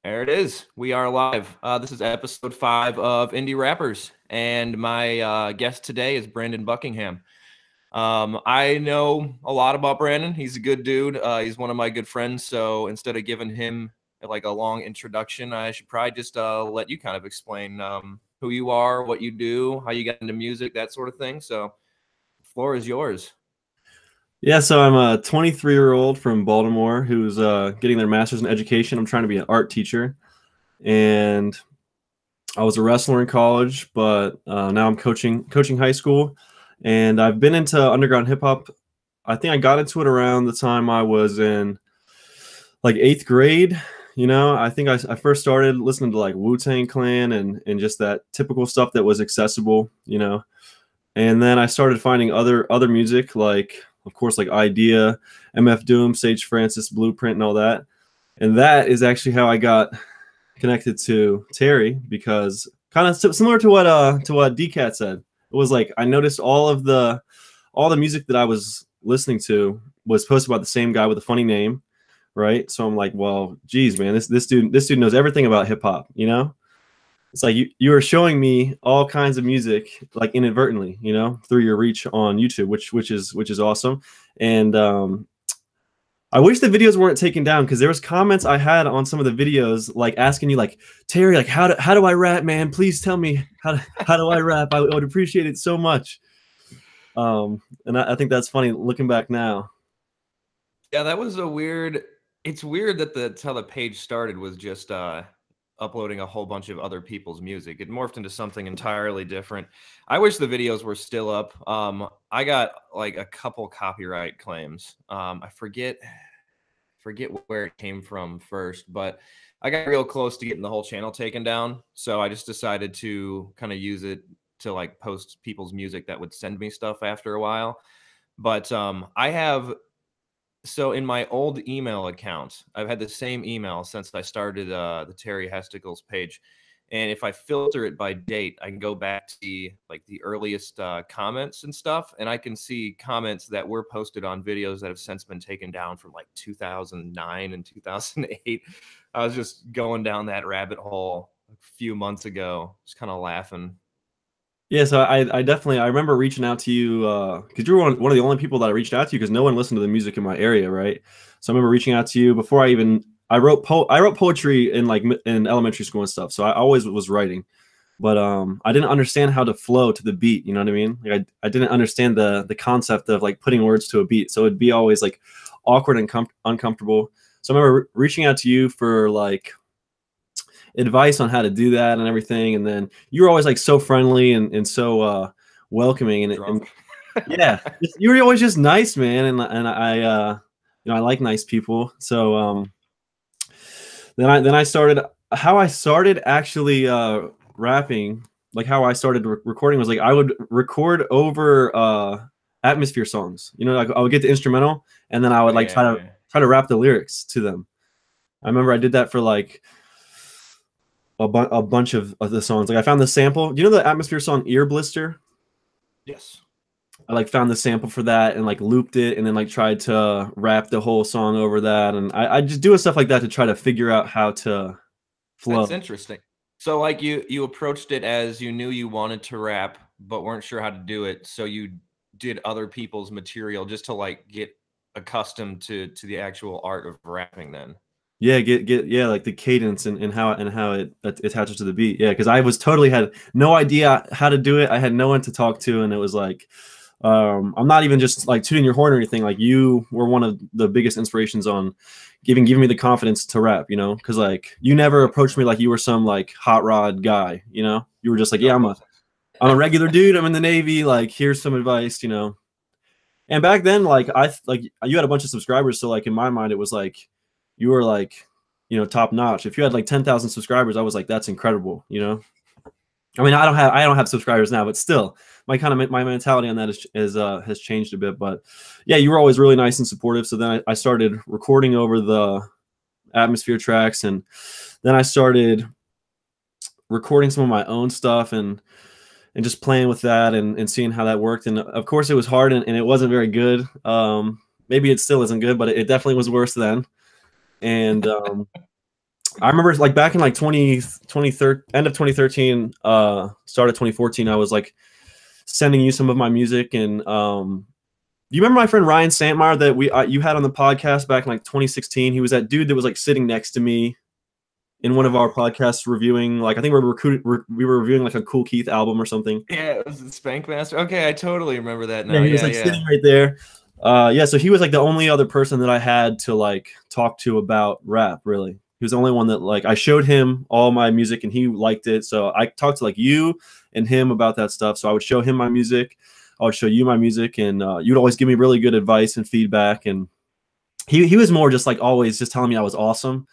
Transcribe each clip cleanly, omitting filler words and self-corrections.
There it is. We are live. This is episode 5 of Indie Rappers, and my guest today is Brandon Buckingham. I know a lot about Brandon. He's a good dude. He's one of my good friends. So instead of giving him like a long introduction, I should probably just let you kind of explain who you are, what you do, how you got into music, that sort of thing. So the floor is yours. Yeah, so I'm a 23-year-old from Baltimore who's getting their master's in education. I'm trying to be an art teacher, and I was a wrestler in college, but now I'm coaching high school, and I've been into underground hip hop. I think I got into it around the time I was in like 8th grade. I think I first started listening to like Wu-Tang Clan and just that typical stuff that was accessible. And then I started finding other music, like of course like Idea, MF Doom, Sage Francis, Blueprint, and all that. And that is actually how I got connected to Tairy, because kind of similar to what DCat said. It was like I noticed all the music that I was listening to was posted by the same guy with a funny name, right? So I'm like, well, geez, man, this dude knows everything about hip hop, It's like you are showing me all kinds of music, like inadvertently, through your reach on YouTube, which is awesome. And I wish the videos weren't taken down, because there was comments I had on some of the videos, like asking you, like, Tairy, like how do I rap, man? Please tell me how do I rap? I would appreciate it so much. And I think that's funny looking back now. Yeah, that was a weird. It's weird that that's how the page started, was just uploading a whole bunch of other people's music. It morphed into something entirely different. I wish the videos were still up. I got like a couple copyright claims. I forget where it came from first, but I got real close to getting the whole channel taken down. So I just decided to kind of use it to like post people's music that would send me stuff after a while. But I have so in my old email account, I've had the same email since I started the Tairy Hesticles page. And if I filter it by date, I can go back to the earliest comments and stuff, and I can see comments that were posted on videos that have since been taken down from like 2009 and 2008. I was just going down that rabbit hole a few months ago, just kind of laughing. Yeah, so I definitely I remember reaching out to you because you were one of the only people that I reached out to, because no one listened to the music in my area, right? So I remember reaching out to you before I wrote poetry in in elementary school and stuff. So I always was writing, but I didn't understand how to flow to the beat. You know what I mean? Like I didn't understand the concept of like putting words to a beat. So it'd be always like awkward and uncomfortable. So I remember reaching out to you for like advice on how to do that and everything. And then you were always like so friendly and so welcoming, and yeah, you were always just nice, man. And I I like nice people. So then I started how I started actually rapping, like how I started recording was like I would record over atmosphere songs. Like I would get the instrumental, and then I would like try to rap the lyrics to them. I remember I did that for like a bunch of the songs. Like I found the sample. You know the atmosphere song Ear Blister? Yes. I like found the sample for that and like looped it, and then like tried to rap the whole song over that. And I just do stuff like that to try to figure out how to flow. That's interesting. So like you approached it as you knew you wanted to rap but weren't sure how to do it, so you did other people's material just to like get accustomed to the actual art of rapping then. Yeah, get yeah, like the cadence and how it attaches to the beat. Yeah, because I was totally had no idea how to do it. I had no one to talk to, and it was like I'm not even just like tooting your horn or anything. Like you were one of the biggest inspirations on giving me the confidence to rap. Because like you never approached me like you were some like hot rod guy. You were just like, yeah, I'm a regular dude. I'm in the Navy. Like here's some advice. And back then, like you had a bunch of subscribers, so like in my mind, it was like you were like top notch. If you had like 10,000 subscribers, I was like, that's incredible. I mean, I don't have subscribers now, but still, my mentality on that has changed a bit. But yeah, you were always really nice and supportive. So then I started recording over the atmosphere tracks, and then I started recording some of my own stuff and just playing with that and seeing how that worked. And of course, it was hard and it wasn't very good. Maybe it still isn't good, but it definitely was worse then. And I remember like back in like 2013, end of 2013, start of 2014, I was like sending you some of my music. And do you remember my friend Ryan Santmeyer that you had on the podcast back in like 2016? He was that dude that was like sitting next to me in one of our podcasts reviewing, like, I think we were reviewing like a Cool Keith album or something. Yeah, it was the Spank Master. Okay, I totally remember that Yeah, now. he was Yeah, like yeah. sitting right there. Yeah, so he was like the only other person that I had to like talk to about rap, really. He was the only one that like I showed him all my music and he liked it. So I talked to like you and him about that stuff. So I would show him my music, I would show you my music, and you'd always give me really good advice and feedback. And he was more just like always just telling me I was awesome,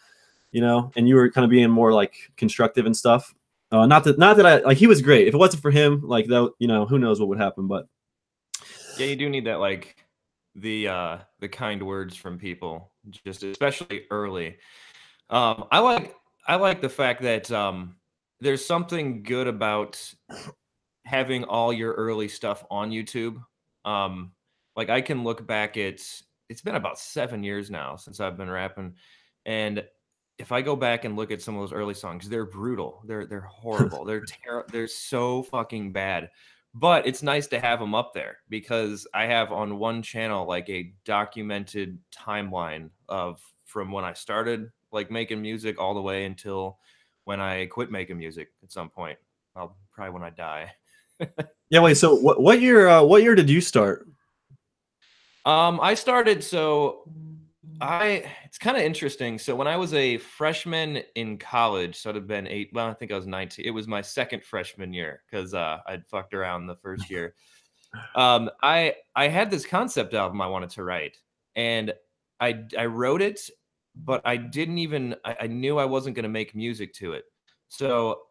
you know, and you were kind of being more like constructive and stuff. Not that I like, he was great. If it wasn't for him, like that, you know, who knows what would happen. But Yeah, you do need that, like the kind words from people, just especially early. I like the fact that there's something good about having all your early stuff on YouTube. Like I can look back at it's been about 7 years now since I've been rapping, and if I go back and look at some of those early songs, they're brutal. They're horrible. They're so fucking bad. But it's nice to have them up there because I have on one channel like a documented timeline of from when I started like making music all the way until when I quit making music at some point. I'll probably when I die. yeah, wait. So what year did you start? I started so I it's kind of interesting. So when I was a freshman in college, so it'd have been eight. Well, I think I was 19. It was my second freshman year because I'd fucked around the first year. I had this concept album I wanted to write, and I wrote it, but I didn't even I knew I wasn't going to make music to it. So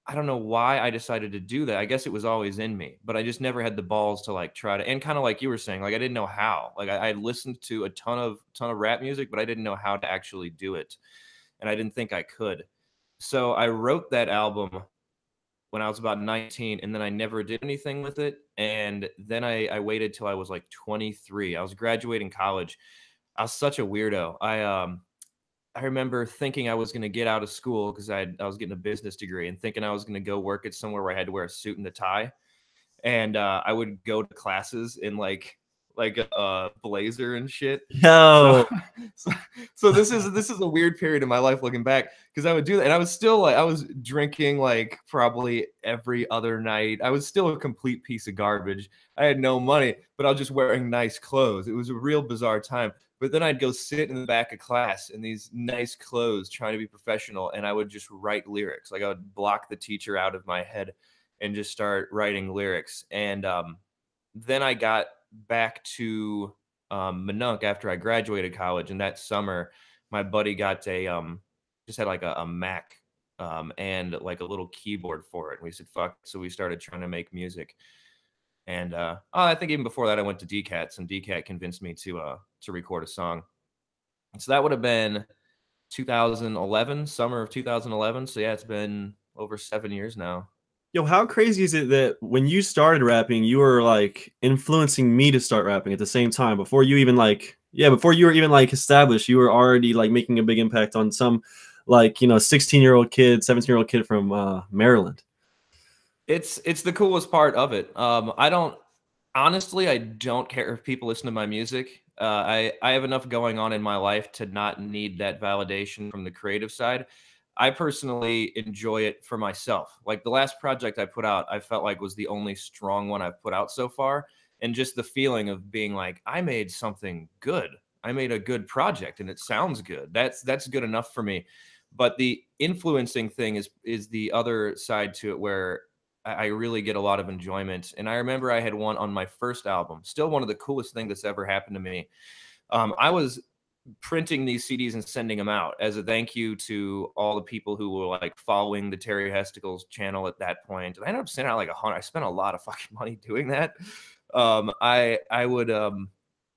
I don't know why I decided to do that. I guess it was always in me, but I just never had the balls to like try to. And kind of like you were saying, like I didn't know how. Like I listened to a ton of rap music, but I didn't know how to actually do it, and I didn't think I could. So I wrote that album when I was about 19, and then I never did anything with it. And then I waited till I was like 23. I was graduating college. I was such a weirdo. I remember thinking I was going to get out of school because I was getting a business degree and thinking I was going to go work at somewhere where I had to wear a suit and a tie. And I would go to classes in like a blazer and shit. So, Yo, so, so this is a weird period in my life looking back because I would do that, and I was still like I was drinking like probably every other night. I was still a complete piece of garbage. I had no money, but I was just wearing nice clothes. It was a real bizarre time. But then I'd go sit in the back of class in these nice clothes, trying to be professional, and I would just write lyrics. Like I would block the teacher out of my head and just start writing lyrics. And then I got back to Minunk after I graduated college, and that summer, my buddy got a just had like a Mac and like a little keyboard for it. And we said fuck, so we started trying to make music. And I think even before that, I went to DCATs, and DCAT convinced me to record a song. And so that would have been 2011, summer of 2011. So yeah, it's been over 7 years now. yo, how crazy is it that when you started rapping, you were like influencing me to start rapping at the same time before you even like, yeah, before you were even like established, you were already like making a big impact on some like, you know, 16-year-old kid, 17-year-old kid from Maryland. It's the coolest part of it. I don't honestly, I don't care if people listen to my music. I have enough going on in my life to not need that validation from the creative side. I personally enjoy it for myself. Like the last project I put out, I felt like was the only strong one I've put out so far, and just the feeling of being like I made something good. I made a good project and it sounds good. That's good enough for me. But the influencing thing is the other side to it where I really get a lot of enjoyment. And I remember I had one on my first album, still one of the coolest things that's ever happened to me. I was printing these CDs and sending them out as a thank you to all the people who were like following the Tairy Hesticles channel at that point. And I ended up sending out like 100. I spent a lot of fucking money doing that. I would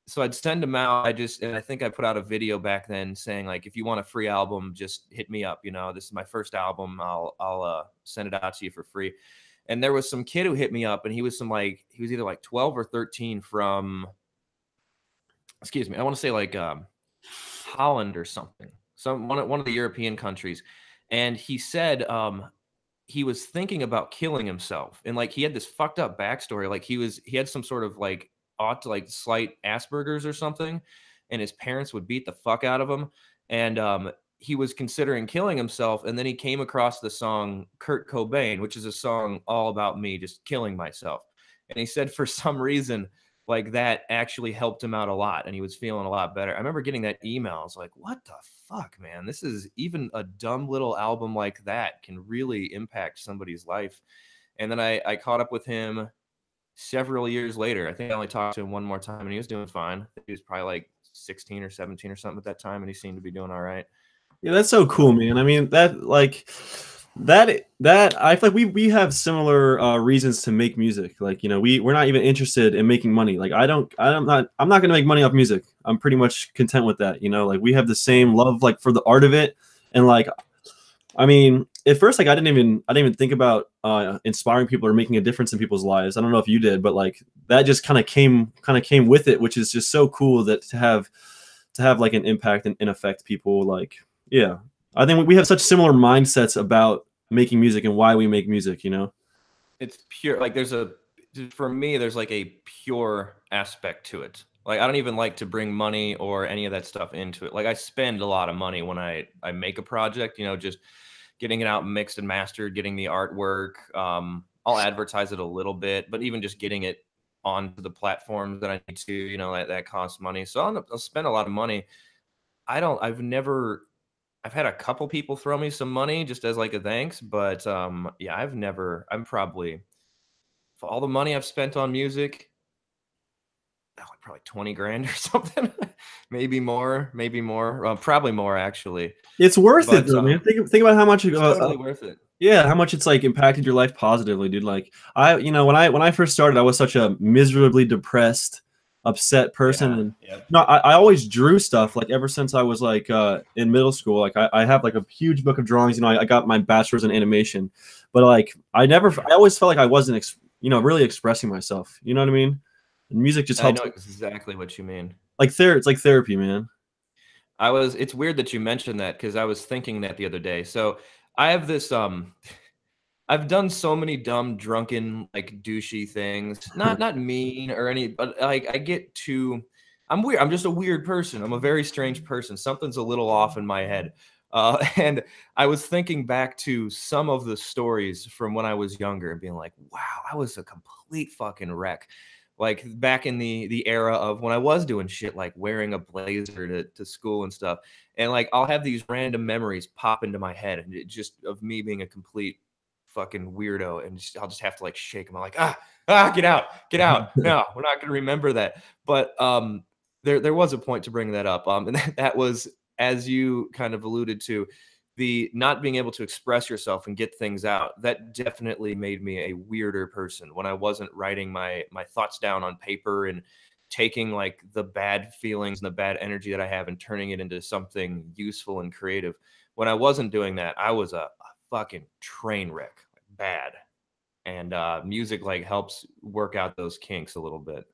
so I'd send them out. And I think I put out a video back then saying like, if you want a free album, just hit me up. You know, this is my first album. I'll send it out to you for free. And there was some kid who hit me up, and he was either like 12 or 13 from, excuse me, I want to say like Holland or something. one of the European countries, and he said he was thinking about killing himself, and like he had this fucked up backstory. Like he had some sort of like slight Asperger's or something, and his parents would beat the fuck out of him, and he was considering killing himself, and then he came across the song Kurt Cobain, which is a song all about me just killing myself. And he said for some reason, like that actually helped him out a lot, and he was feeling a lot better. I remember getting that email. I was like, what the fuck, man? This is even a dumb little album like that can really impact somebody's life. And then I caught up with him several years later. I think I only talked to him one more time, and he was doing fine. He was probably like 16 or 17 or something at that time, and he seemed to be doing all right. Yeah, that's so cool, man. I mean, that I feel like we have similar reasons to make music. Like, you know, we're not even interested in making money. Like I'm not gonna make money off music. I'm pretty much content with that. You know, like we have the same love like for the art of it. And like, I mean, at first, like I didn't even think about inspiring people or making a difference in people's lives. I don't know if you did, but like that just kind of came with it, which is just so cool that to have like an impact and affect people. Like, yeah, I think we have such similar mindsets about making music and why we make music, you know? It's pure. Like for me, there's like a pure aspect to it. Like I don't even like to bring money or any of that stuff into it. Like I spend a lot of money when I make a project, you know, just getting it out mixed and mastered, getting the artwork. I'll advertise it a little bit, but even just getting it onto the platforms that I need to, you know, that costs money. So I'll spend a lot of money. I've had a couple people throw me some money just as like a thanks, but yeah, I'm probably, for all the money I've spent on music, like probably 20 grand or something. Maybe more, probably more actually. It's worth it But though, man. Think about how much it's totally worth it. yeah, how much it's like impacted your life positively, dude. Like you know, when I first started, I was such a miserably depressed, upset person. Yeah, And yeah. no, I always drew stuff like ever since I was like in middle school. Like I have like a huge book of drawings. You know, I got my bachelor's in animation, but like I always felt like I wasn't really expressing myself. You know what I mean? And music just I helps. know exactly what you mean. Like it's like therapy, man. It's weird that you mentioned that because I was thinking that the other day. So I have this I've done so many dumb, drunken, like douchey things. Not mean or any, but like I'm weird. I'm just a weird person. I'm a very strange person. Something's a little off in my head. And I was thinking back to some of the stories from when I was younger and being like, wow, I was a complete fucking wreck. Like back in the era of when I was doing shit like wearing a blazer to school and stuff. And like I'll have these random memories pop into my head and it just of me being a complete fucking weirdo, and I'll just have to like shake him. I'm like, get out. No, we're not gonna remember that. But there was a point to bring that up. And that was, as you kind of alluded to, the not being able to express yourself and get things out. That definitely made me a weirder person when I wasn't writing my thoughts down on paper and taking like the bad feelings and the bad energy that I have and turning it into something useful and creative. When I wasn't doing that, I was a fucking train wreck, like bad. And music like helps work out those kinks a little bit.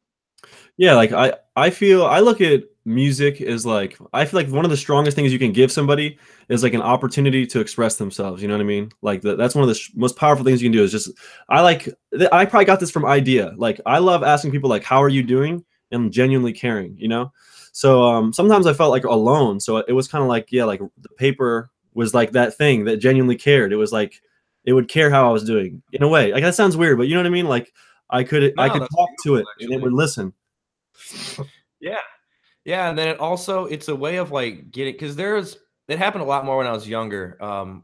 Yeah, like I look at music as like I feel like one of the strongest things you can give somebody is like an opportunity to express themselves. You know what I mean? Like that's one of the most powerful things you can do is just I probably got this from Idea. Like I love asking people like how are you doing and genuinely caring. You know, so sometimes I felt like alone. So it was kind of like like the paper was like that thing that genuinely cared. It was like it would care how I was doing in a way. Like that sounds weird, but you know what I mean? Like I could No, that's talk to it and it actually. would listen. Yeah. Yeah, and then it's a way of like getting, because it happened a lot more when I was younger.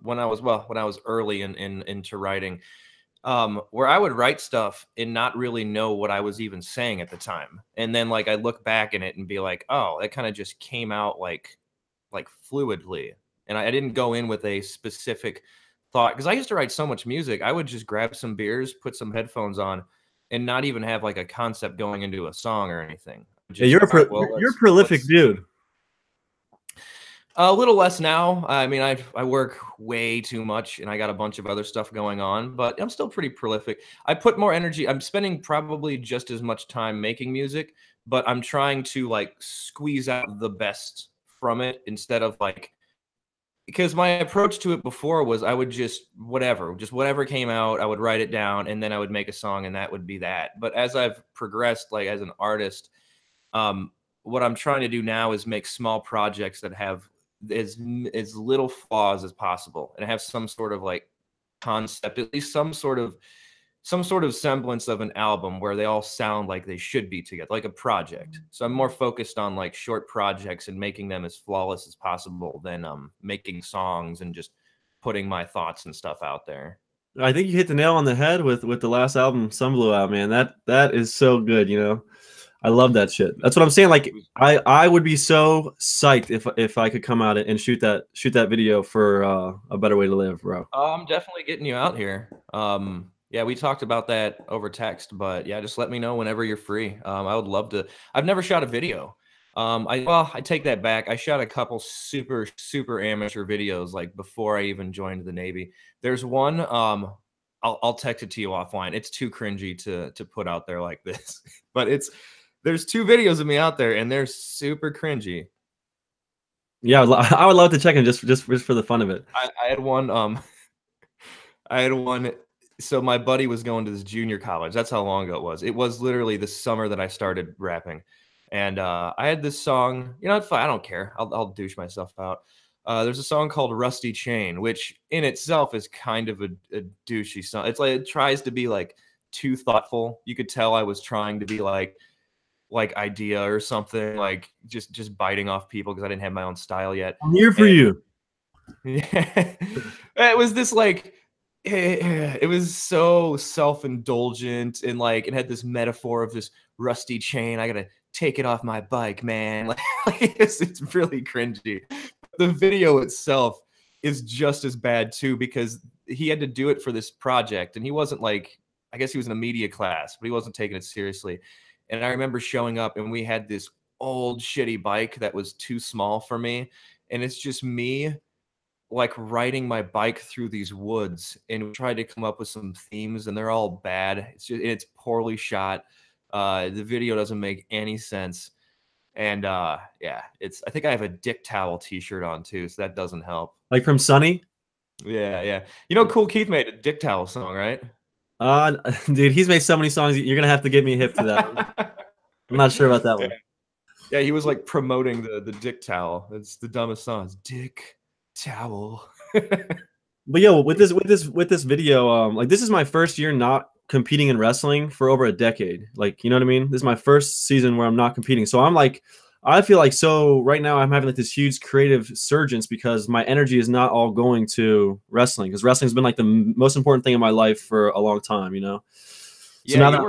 When I was early into writing, where I would write stuff and not really know what I was even saying at the time, and then like I look back in it and be like, oh, that kind of just came out like fluidly, and I didn't go in with a specific thought, because I used to write so much music. I would just grab some beers, put some headphones on, and not even have like a concept going into a song or anything. Yeah, Just, all right, well, you're a prolific let's dude. a little less now. I mean, I work way too much, and I got a bunch of other stuff going on, but I'm still pretty prolific. I put more energy. I'm spending probably just as much time making music, but I'm trying to like squeeze out the best from it instead of like because my approach to it before was I would just whatever came out, I would write it down and then I would make a song and that would be that. But as I've progressed, like as an artist, um, what I'm trying to do now is make small projects that have as little flaws as possible and have some sort of like concept, at least some sort of semblance of an album where they all sound like they should be together, like a project. So I'm more focused on like short projects and making them as flawless as possible than making songs and just putting my thoughts and stuff out there. I think you hit the nail on the head with the last album, Sun Blew Out, man. That is so good, you know. I love that shit. That's what I'm saying. Like I would be so psyched if I could come out and shoot that video for A Better Way to Live, bro. I'm definitely getting you out here. Yeah, we talked about that over text, but yeah, just let me know whenever you're free. I would love to. I've never shot a video. I take that back. I shot a couple super amateur videos like before I even joined the Navy. There's one. I'll text it to you offline. It's too cringy to put out there like this, but there's two videos of me out there, and they're super cringy. Yeah, I would love to check in just for the fun of it. I had one. I had one. So my buddy was going to this junior college. That's how long ago it was. It was literally the summer that I started rapping, and I had this song. You know, it's fine. I don't care. I'll douche myself out. There's a song called "Rusty Chain," which in itself is kind of a douchey song. It's like it tries to be like too thoughtful. You could tell I was trying to be like idea or something, like just biting off people because I didn't have my own style yet. I'm here for And you. yeah, it was this like it was so self-indulgent and like it had this metaphor of this rusty chain. I gotta take it off my bike, man. Like it's really cringy. The video itself is just as bad too because he had to do it for this project and he wasn't like I guess he was in a media class, but he wasn't taking it seriously. And I remember showing up and we had this old shitty bike that was too small for me. And it's just me like riding my bike through these woods and we tried to come up with some themes and they're all bad. It's poorly shot. The video doesn't make any sense. And yeah, I think I have a dick towel t-shirt on too, so that doesn't help. Like from Sunny. Yeah. You know, Cool Keith made a dick towel song, right? Dude, he's made so many songs. You're gonna have to get me hip to that. I'm not sure about that one. Yeah, he was like promoting the dick towel. It's the dumbest song. It's dick towel. But yo, with this video, like this is my first year not competing in wrestling for over a decade. Like, you know what I mean? This is my first season where I'm not competing. So I'm like, I feel like so right now I'm having like this huge creative surgence because my energy is not all going to wrestling because wrestling's been like the most important thing in my life for a long time, you know? So Yeah, now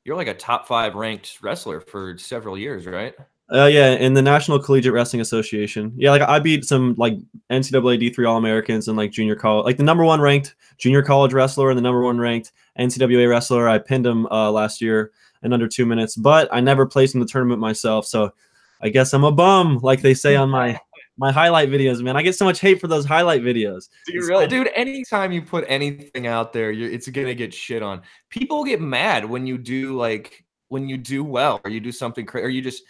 you're like a top 5 ranked wrestler for several years, right? yeah, in the National Collegiate Wrestling Association. Yeah, like I beat some like NCAA D3 All-Americans and like junior college, like the #1 ranked junior college wrestler and the #1 ranked NCAA wrestler. I pinned him last year in under 2 minutes, but I never placed in the tournament myself. So I guess I'm a bum, like they say on my highlight videos, man. I get so much hate for those highlight videos. Do you really, dude? Anytime you put anything out there, it's gonna get shit on. People get mad when you do well or you do something or you just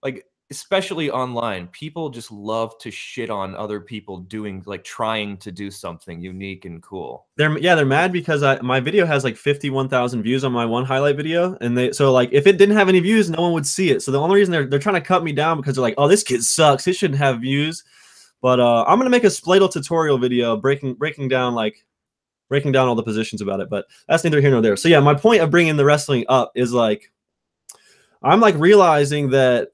like especially online. People just love to shit on other people doing like trying to do something unique and cool. They're mad because my video has like 51,000 views on my one highlight video, and so like if it didn't have any views, no one would see it. So the only reason they're trying to cut me down because they're like, oh, this kid sucks. It shouldn't have views. But I'm gonna make a Spladle tutorial video breaking down all the positions about it. But that's neither here nor there. So yeah, my point of bringing the wrestling up is like I'm like realizing that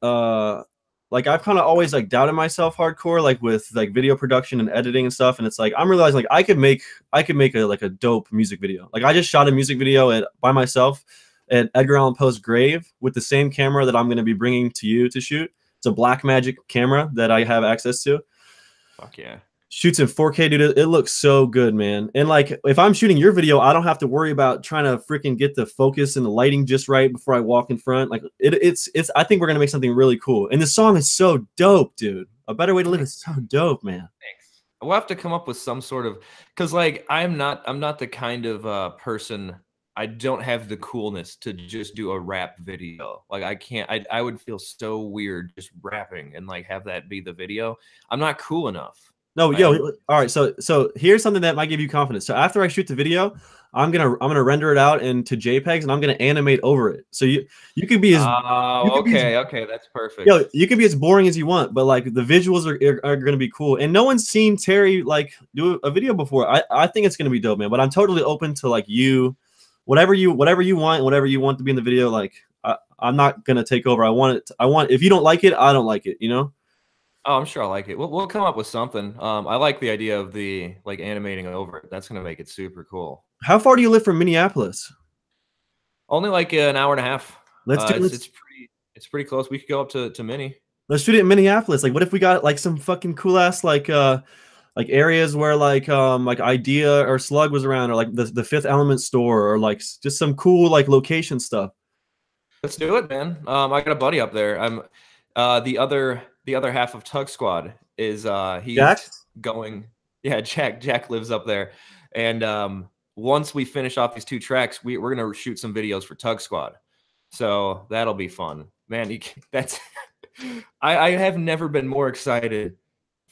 like I've kind of always like doubted myself hardcore, like with like video production and editing and stuff. And it's like I'm realizing like I could make a dope music video. Like I just shot a music video by myself at Edgar Allan Poe's grave with the same camera that I'm going to be bringing to you to shoot. It's a Blackmagic camera that I have access to. Fuck yeah. Shoots in 4K, dude. It looks so good, man. And like if I'm shooting your video, I don't have to worry about trying to freaking get the focus and the lighting just right before I walk in front. Like it's I think we're gonna make something really cool. And the song is so dope, dude. A Better Way to Live is so dope, man. Thanks. We'll have to come up with some sort of because like I'm not the kind of person. I don't have the coolness to just do a rap video. Like I can't. I would feel so weird just rapping and like have that be the video. I'm not cool enough. No, I yo, am. all right. So here's something that might give you confidence. So after I shoot the video, I'm gonna render it out into JPEGs and I'm gonna animate over it. So you could be as you Oh, could be as okay, okay, that's yo, perfect. you could be as boring as you want, but like the visuals are gonna be cool. And no one's seen Tairy like do a video before. I think it's gonna be dope, man. But I'm totally open to like whatever you want, whatever you want to be in the video. Like I'm not gonna take over. I want if you don't like it, I don't like it. You know. Oh, I'm sure I like it. We'll come up with something. I like the idea of the like animating over it. That's gonna make it super cool. How far do you live from Minneapolis? Like an hour and a half. Let's do It's let's it's pretty close. We could go up to Mini. let's shoot it in Minneapolis. Like, what if we got like some fucking cool ass like areas where like Idea or Slug was around, or like the Fifth Element store, or like just some cool like location stuff. Let's do it, man. I got a buddy up there. I'm the other half of Tug Squad is Jack? he's going. Yeah, Jack lives up there, and once we finish off these 2 tracks, we're gonna shoot some videos for Tug Squad. So that'll be fun, man. That's I have never been more excited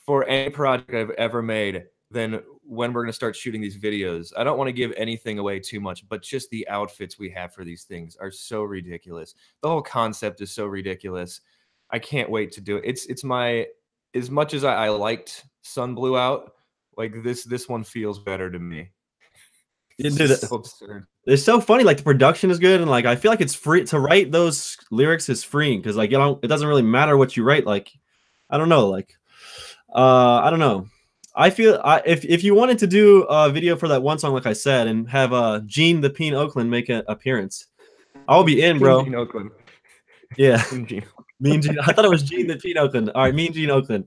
for any project I've ever made than when we're going to start shooting these videos. I don't want to give anything away too much, but just the outfits we have for these things are so ridiculous. The whole concept is so ridiculous. I can't wait to do it. It's my as much as I liked Sun Blew Out, like this one feels better to me. Yeah, It's dude, just so absurd. it's so funny. Like the production is good, and like I feel like it's free to write those lyrics is freeing because like it doesn't really matter what you write. Like I don't know, like I don't know. I feel if you wanted to do a video for that one song, like I said, and have Gene the Peen Oakland make an appearance, I'll be in, Mean bro. Gene Oakland. Yeah, Mean Gene. Mean Gene. I thought it was Gene the Peen Oakland. All right, Mean Gene Oakland.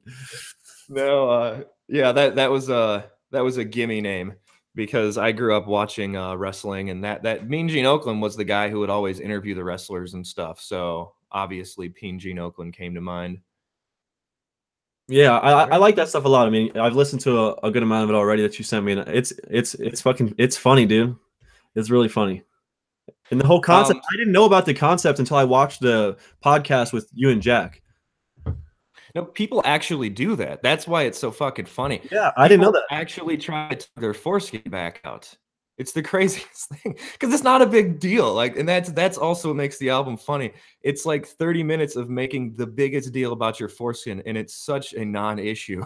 No, yeah, that was a gimme name because I grew up watching wrestling, and that Mean Gene Oakland was the guy who would always interview the wrestlers and stuff. So obviously, Mean Gene Oakland came to mind. Yeah, I Right. like that stuff a lot. I mean, I've listened to a good amount of it already that you sent me, and it's fucking it's funny, dude. It's really funny. And the whole concept, Um, I didn't know about the concept until I watched the podcast with you and Jack. no, people actually do that. That's why it's so fucking funny. Yeah, I didn't know People that. actually try to take their foreskin back out. It's the craziest thing because it's not a big deal. Like, and that's also what makes the album funny. It's like 30 minutes of making the biggest deal about your foreskin, and it's such a non-issue.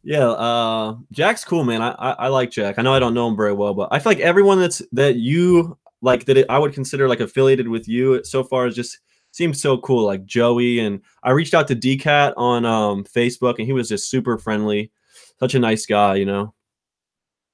Yeah, Jack's cool, man. I like Jack. I know I don't know him very well, but I feel like everyone that you like I would consider like affiliated with you so far is just seems so cool. Like Joey, and I reached out to DCat on Facebook, and he was just super friendly, such a nice guy, you know.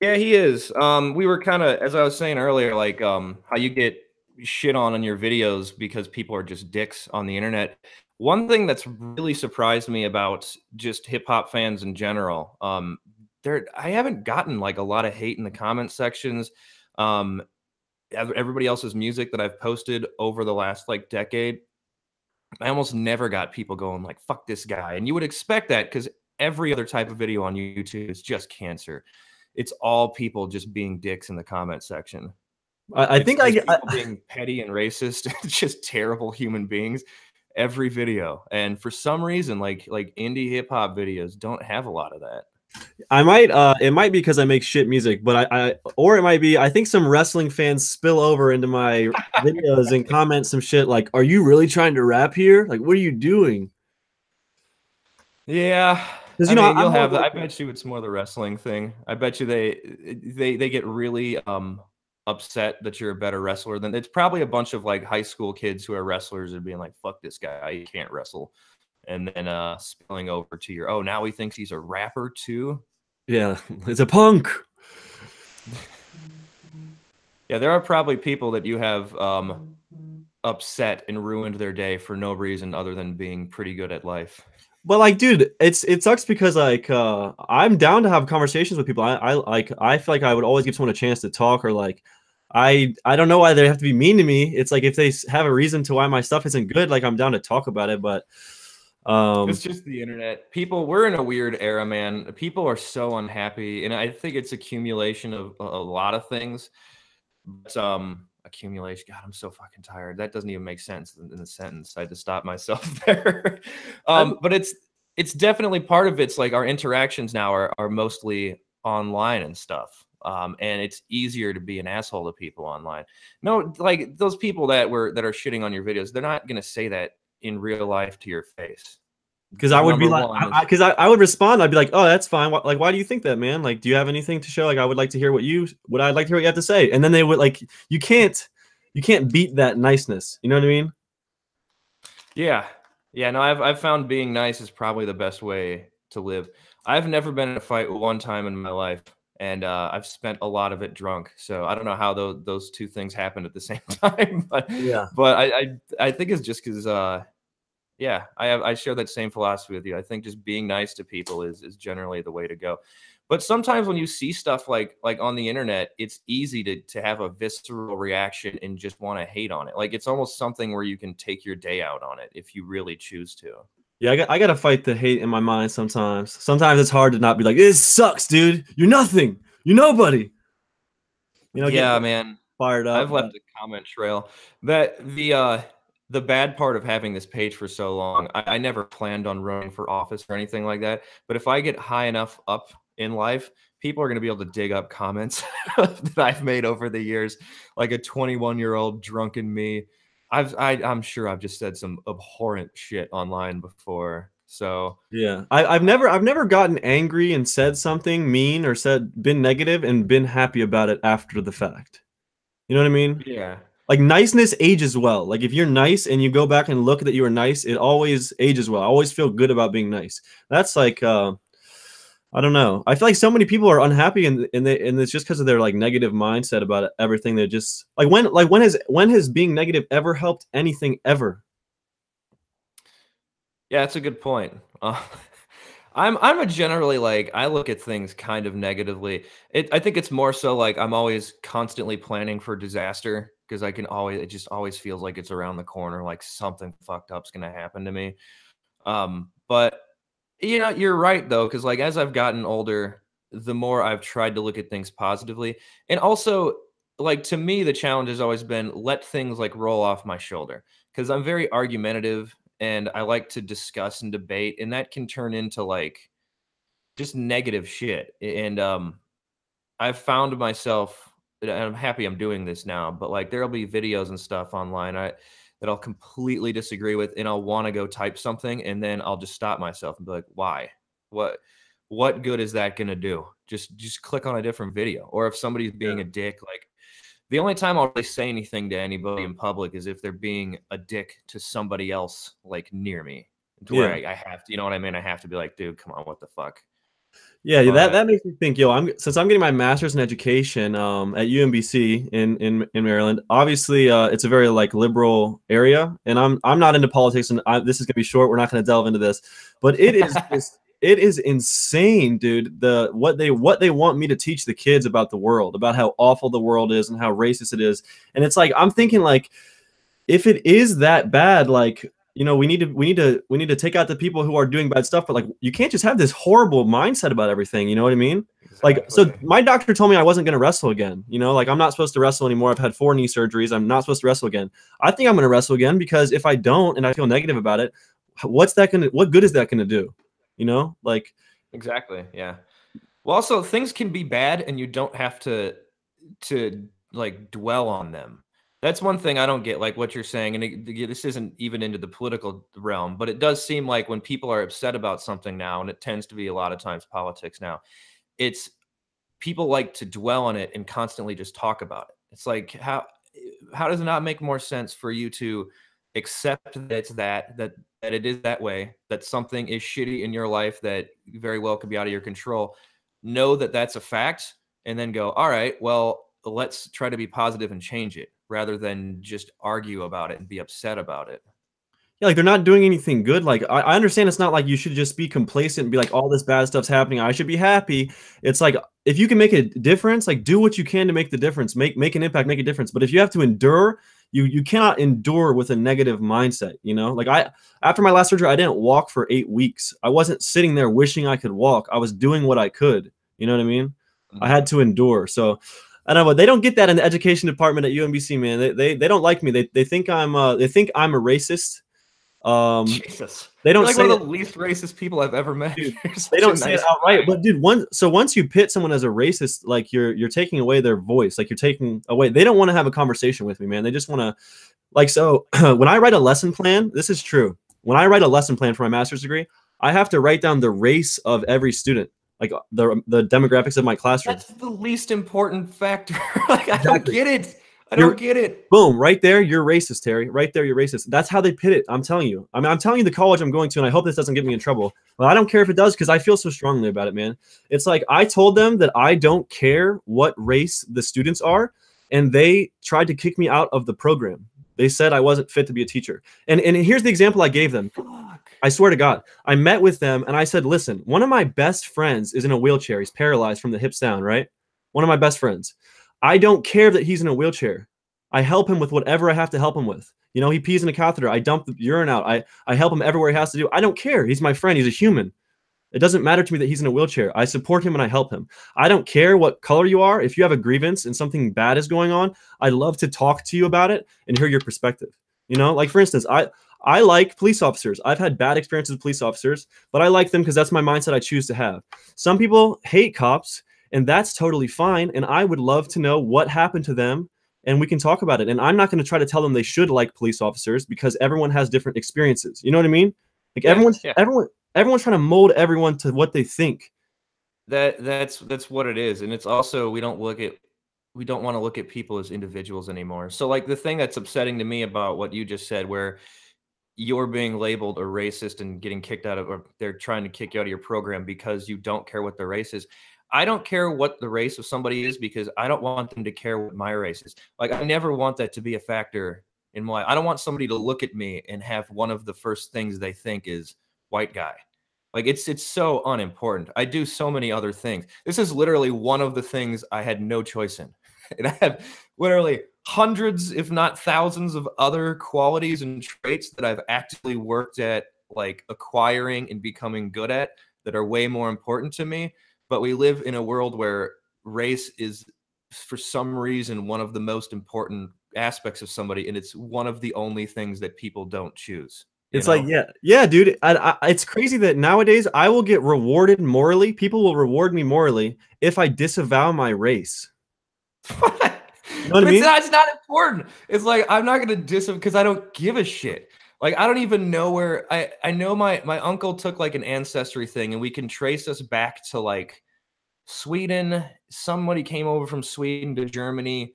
Yeah, he is. We were kind of, as I was saying earlier, like how you get shit on your videos because people are just dicks on the internet. One thing that's really surprised me about just hip hop fans in general, I haven't gotten like a lot of hate in the comment sections. Um, Everybody else's music that I've posted over the last like decade, I almost never got people going like "fuck this guy," and you would expect that because every other type of video on YouTube is just cancer. It's all people just being dicks in the comment section. I It's think just people being petty and racist, just terrible human beings. Every video, and for some reason, like indie hip hop videos don't have a lot of that. I might it might be because I make shit music, but I or it might be I think some wrestling fans spill over into my videos and comment some shit like, "Are you really trying to rap here? Like, what are you doing?" Yeah, Because I you know mean, I'm you'll more have of that. like I bet you it's more the wrestling thing. I bet you they get really upset that you're a better wrestler than it's probably a bunch of like high school kids who are wrestlers and being like, "Fuck this guy, he can't wrestle," and then spilling over to your, "Oh, now he thinks he's a rapper too." yeah, it's a punk. Yeah, there are probably people that you have upset and ruined their day for no reason other than being pretty good at life. But like, dude, it sucks because like I'm down to have conversations with people. I feel like I would always give someone a chance to talk or like I don't know why they have to be mean to me. It's like if they have a reason to why my stuff isn't good, like I'm down to talk about it. But It's just the internet. People, we're in a weird era, man. People are so unhappy, and I think it's accumulation of a lot of things. But, accumulation. God, I'm so fucking tired. That doesn't even make sense in the sentence. I had to stop myself there. I'm But it's definitely part of it's like our interactions now are mostly online and stuff. And it's easier to be an asshole to people online. No, like those people that are shitting on your videos, they're not gonna say that in real life to your face. Because I would be Number like, one is because I would respond. I'd be like, "Oh, that's fine. Like, why do you think that, man? Like, do you have anything to show? Like, I would like to hear what I'd like to hear what you have to say." And then they would like, you can't beat that niceness. You know what I mean? yeah. Yeah, no, I've found being nice is probably the best way to live. I've never been in a fight one time in my life, and I've spent a lot of it drunk. So I don't know how those two things happened at the same time, but Yeah. I think it's just because yeah, I share that same philosophy with you. I think just being nice to people is generally the way to go. But sometimes when you see stuff like on the internet, it's easy to have a visceral reaction and just want to hate on it. Like it's almost something where you can take your day out on it if you really choose to. Yeah, I got to fight the hate in my mind sometimes. Sometimes it's hard to not be like, "This sucks, dude. You're nothing. You're nobody." Get Yeah, man. fired up. I've But left a comment trail. That the bad part of having this page for so long, I never planned on running for office or anything like that. But if I get high enough up in life, people are going to be able to dig up comments that I've made over the years, like a 21-year-old drunken me. I'm sure I've just said some abhorrent shit online before. So yeah, I've never gotten angry and said something mean or been negative and been happy about it after the fact. You know what I mean? yeah. Like niceness ages well. Like if you're nice and you go back and look that you were nice, it always ages well. I always feel good about being nice. That's like I don't know. I feel like so many people are unhappy and it's just because of their like negative mindset about everything. They just when has being negative ever helped anything ever? Yeah, that's a good point. I'm a generally like I look at things kind of negatively. I think it's more so like I'm always constantly planning for disaster because I can always it just always feels like it's around the corner, like something fucked up's gonna happen to me. But you're right though, because like as I've gotten older, the more I've tried to look at things positively, and also like to me, the challenge has always been let things like roll off my shoulder because I'm very argumentative and I like to discuss and debate, and that can turn into like just negative shit. And I've found myself, and I'm happy I'm doing this now, but like there'll be videos and stuff online that I'll completely disagree with, and I'll want to go type something, and then I'll just stop myself and be like, why? What what good is that gonna do? Just click on a different video. Or if somebody's being a dick, like the only time I'll really say anything to anybody in public is if they're being a dick to somebody else like near me. To where Yeah. I have to, you know what I mean? I have to be like, dude, come on, what the fuck? Yeah, that But that makes me think, yo, since I'm getting my master's in education at UMBC in Maryland. Obviously, it's a very like liberal area, and I'm not into politics, and this is gonna be short. We're not gonna delve into this, but it is insane, dude. What they want me to teach the kids about the world, about how awful the world is and how racist it is, and it's like I'm thinking like if it is that bad, like we need to take out the people who are doing bad stuff, but like you can't just have this horrible mindset about everything. You know what I mean? Like, so exactly. my doctor told me I wasn't going to wrestle again. Like I'm not supposed to wrestle anymore. I've had 4 knee surgeries. I'm not supposed to wrestle again. I think I'm going to wrestle again because if I don't and I feel negative about it, what good is that going to do? Like, Exactly. Yeah. Well, also things can be bad and you don't have to like dwell on them. That's one thing I don't get, like what you're saying, and this isn't even into the political realm, but it does seem like when people are upset about something now, and it tends to be a lot of times politics now, it's people like to dwell on it and constantly just talk about it. It's like how does it not make more sense for you to accept that it's that it is that way, that something is shitty in your life that very well could be out of your control, know that that's a fact, and then go, all right, well, let's try to be positive and change it rather than just argue about it and be upset about it. yeah, like they're not doing anything good. Like I understand it's not like you should just be complacent and be like all this bad stuff's happening, I should be happy. It's like if you can make a difference, like do what you can to make the difference, make an impact, make a difference. But if you have to endure, you cannot endure with a negative mindset. Like after my last surgery, I didn't walk for 8 weeks. I wasn't sitting there wishing I could walk. I was doing what I could. You know what I mean? I Mhm. had to endure. So I don't know, but they don't get that in the education department at UMBC, man. They don't like me. They think I'm a racist. Jesus. They You're don't like say one it, of the least racist people I've ever met. dude. You're They such a don't say it nice outright, guy. but dude, once you pit someone as a racist, like you're taking away their voice, like you're taking away. They don't want to have a conversation with me, man. They just want to like so. When I write a lesson plan, this is true. When I write a lesson plan for my master's degree, I have to write down the race of every student, like the demographics of my classroom. That's the least important factor. Like, I don't Exactly. get it. I You're don't get it. boom, right there, you're racist, Terry. Right there, you're racist. That's how they pit it. I'm telling you. I mean, I'm telling you the college I'm going to, and I hope this doesn't get me in trouble. Well, I don't care if it does because I feel so strongly about it, man. It's like I told them that I don't care what race the students are, and they tried to kick me out of the program. They said I wasn't fit to be a teacher. And here's the example I gave them. Fuck. I swear to God, I met with them and I said, listen, one of my best friends is in a wheelchair. He's paralyzed from the hips down, right? One of my best friends. I don't care that he's in a wheelchair. I help him with whatever I have to help him with. You know, he pees in a catheter. I dump the urine out. I help him everywhere he has to do. I don't care. He's my friend. He's a human. It doesn't matter to me that he's in a wheelchair. I support him and I help him. I don't care what color you are. If you have a grievance and something bad is going on, I'd love to talk to you about it and hear your perspective. You know, like for instance, I like police officers. I've had bad experiences with police officers, but I like them because that's my mindset I choose to have. Some people hate cops, and that's totally fine. And I would love to know what happened to them, and we can talk about it. And I'm not going to try to tell them they should like police officers because everyone has different experiences. You know what I mean? Like Yeah, yeah. everyone's trying to mold everyone to what they think. That's what it is. And it's also we don't want to look at people as individuals anymore. So like the thing that's upsetting to me about what you just said, where you're being labeled a racist and getting kicked out of, or they're trying to kick you out of your program because you don't care what their race is. I don't care what the race of somebody is because I don't want them to care what my race is. Like, I never want that to be a factor in my life. I don't want somebody to look at me and have one of the first things they think is white guy. Like, it's so unimportant. I do so many other things. This is literally one of the things I had no choice in. And I have literally hundreds, if not thousands, of other qualities and traits that I've actively worked at, like acquiring and becoming good at, that are way more important to me. But we live in a world where race is, for some reason, one of the most important aspects of somebody, and it's one of the only things that people don't choose. You It's like, know? yeah, dude. It's crazy that nowadays I will get rewarded morally. People will reward me morally if I disavow my race. You know what But I mean? it's not important. It's like I'm not gonna diss him because I don't give a shit. Like I don't even know where I know my uncle took like an ancestry thing and we can trace us back to like Sweden. Somebody came over from Sweden to Germany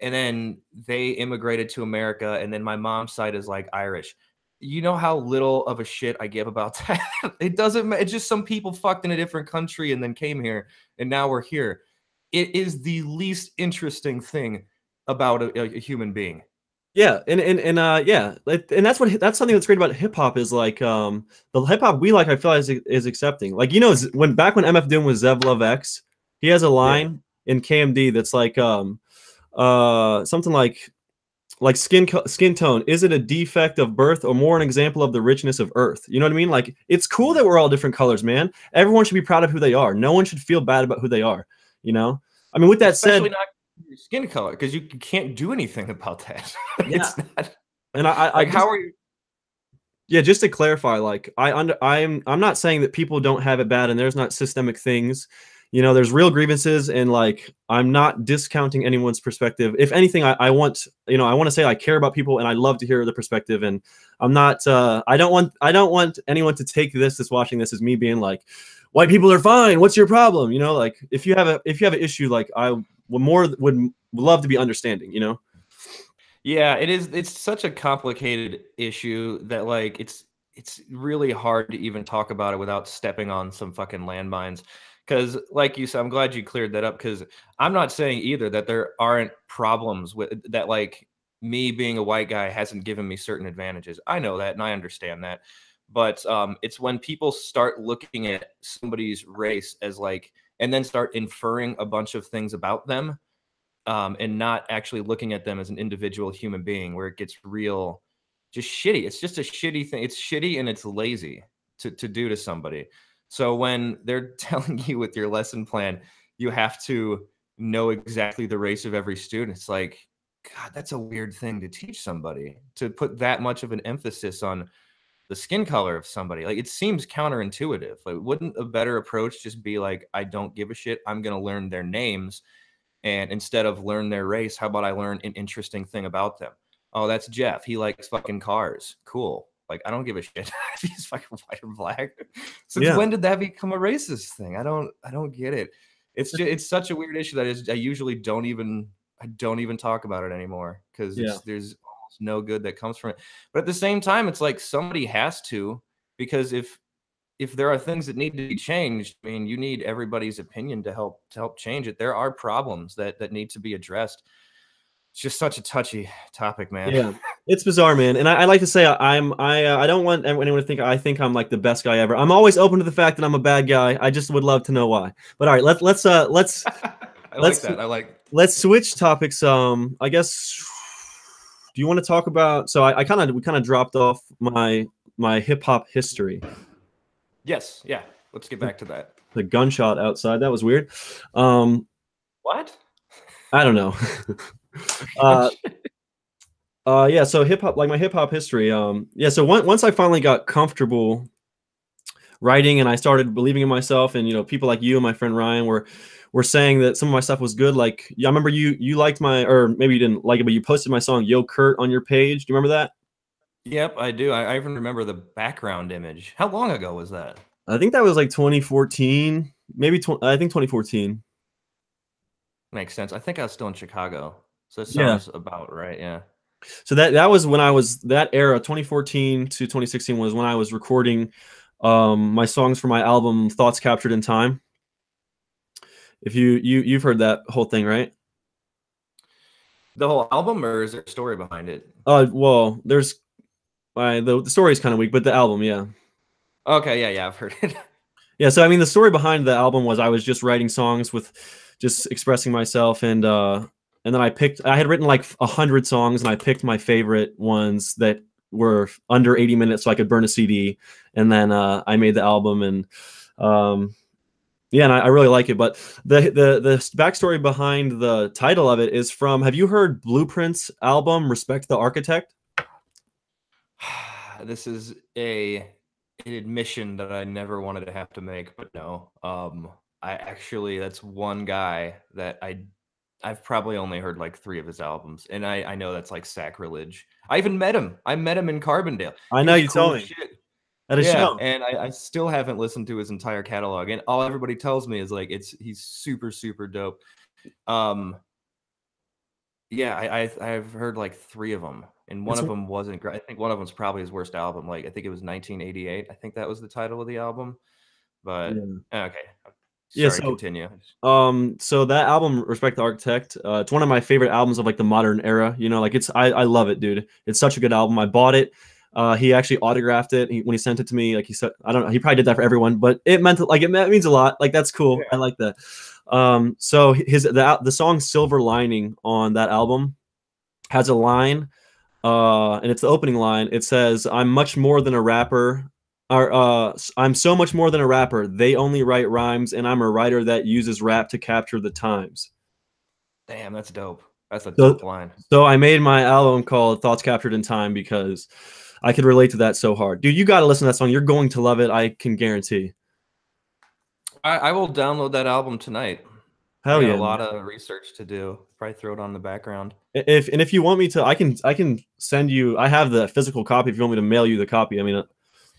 and then they immigrated to America and then my mom's side is like Irish. You know how little of a shit I give about that? It doesn't matter. It's just some people fucked in a different country and then came here and now we're here. It is the least interesting thing about a human being. Yeah, yeah, and that's something that's great about hip hop is like the hip hop we like. I feel like is accepting. Like you know, when back when MF Doom was Zev Love X, he has a Yeah. line in KMD that's like something like skin tone, is it a defect of birth or more an example of the richness of earth? You know what I mean? Like it's cool that we're all different colors, man. Everyone should be proud of who they are. No one should feel bad about who they are, you know? I mean, with that said, Especially not your skin color, because you can't do anything about that. yeah. It's not And I like just, how are you? yeah, just to clarify, like I'm not saying that people don't have it bad and there's not systemic things. You know, there's real grievances, and like I'm not discounting anyone's perspective. If anything, I want, you know, I want to say I care about people and I love to hear the perspective. And I'm not I don't want anyone to take this that's watching this as me being like, white people are fine. What's your problem? You know, like if you have an issue, like I would love to be understanding, you know? Yeah, it is. It's such a complicated issue that like it's really hard to even talk about it without stepping on some fucking landmines. Because, like you said, I'm glad you cleared that up. Because I'm not saying either that there aren't problems with that. Like me being a white guy hasn't given me certain advantages. I know that and I understand that. But it's when people start looking at somebody's race as like, and then start inferring a bunch of things about them and not actually looking at them as an individual human being where it gets real just shitty. It's just a shitty thing. It's shitty and it's lazy to do to somebody. So when they're telling you with your lesson plan, you have to know exactly the race of every student. It's like, God, that's a weird thing to teach somebody, to put that much of an emphasis on the skin color of somebody. Like, it seems counterintuitive. Like, wouldn't a better approach just be like, I don't give a shit, I'm gonna learn their names, and instead of learn their race, how about I learn an interesting thing about them? Oh, that's Jeff, he likes fucking cars. Cool. Like, I don't give a shit if he's fucking white or black. Since Yeah. when did that become a racist thing? I don't get it. It's such a weird issue that I usually don't even talk about it anymore, because Yeah. there's almost no good that comes from it. But at the same time, it's like somebody has to, because if there are things that need to be changed, I mean, you need everybody's opinion to help change it. There are problems that need to be addressed. It's just such a touchy topic, man. Yeah, it's bizarre, man. And I like to say I don't want anyone to think I think I'm like the best guy ever. I'm always open to the fact that I'm a bad guy. I just would love to know why. But all right, let's I like that. I like. let's switch topics. I guess, do you want to talk about? So we kind of dropped off my hip hop history. Yes, yeah. Let's get back to that. The gunshot outside, that was weird. What? I don't know. Yeah, so hip hop, like my hip hop history. Yeah, so once I finally got comfortable writing and I started believing in myself, and people like you and my friend Ryan were saying that some of my stuff was good. Like, yeah, I remember you liked my, or maybe you didn't like it, but you posted my song Yo Kurt on your page. Do you remember that? Yep, I do. I even remember the background image. How long ago was that? I think that was like 2014, maybe I think 2014. Makes sense. I think I was still in Chicago, so it Yeah. sounds about right. Yeah. So that was when I was, that era, 2014 to 2016 was when I was recording my songs for my album Thoughts Captured in Time. If you've heard that whole thing, right? The whole album, or is there a story behind it? Well, there's the story is kind of weak, but the album, yeah. Okay, yeah, I've heard it. Yeah, so I mean, the story behind the album was I was just writing songs with just expressing myself, and then I had written like 100 songs, and I picked my favorite ones that were under 80 minutes so I could burn a CD, and then I made the album, and yeah, and I really like it. But the backstory behind the title of it is from, have you heard Blueprint's album Respect the Architect? This is an admission that I never wanted to have to make, but no. I actually, that's one guy that I've probably only heard like 3 of his albums, and I know that's like sacrilege. I even met him. I met him in Carbondale. I He know, was you cool told as me shit. at a Yeah, show. and I still haven't listened to his entire catalog, and all everybody tells me is like he's super, super dope. Yeah, I've heard like 3 of them, and one It's, of them wasn't great. I think one of them's probably his worst album. Like, I think it was 1988. I think that was the title of the album. But yeah. okay, Yeah, sorry, continue. so that album, Respect the Architect, it's one of my favorite albums of like the modern era. Like I love it, dude. It's such a good album. I bought it. He actually autographed it when he sent it to me. Like, he said, I don't know, he probably did that for everyone, but it means a lot. Like, that's cool. Yeah. I like that. So the song Silver Lining on that album has a line, and it's the opening line. It says, "I'm much more than a rapper." Or, I'm so much more than a rapper. They only write rhymes, and I'm a writer that uses rap to capture the times. Damn, that's dope. That's a So, dope line. so I made my album called Thoughts Captured in Time because I could relate to that so hard. Dude, you got to listen to that song. You're going to love it. I can guarantee. I will download that album tonight. I Hell got a yeah, lot man. of research to do. Probably throw it on the background. If you want me to, I can send you. I have the physical copy. If you want me to mail you the copy, I mean,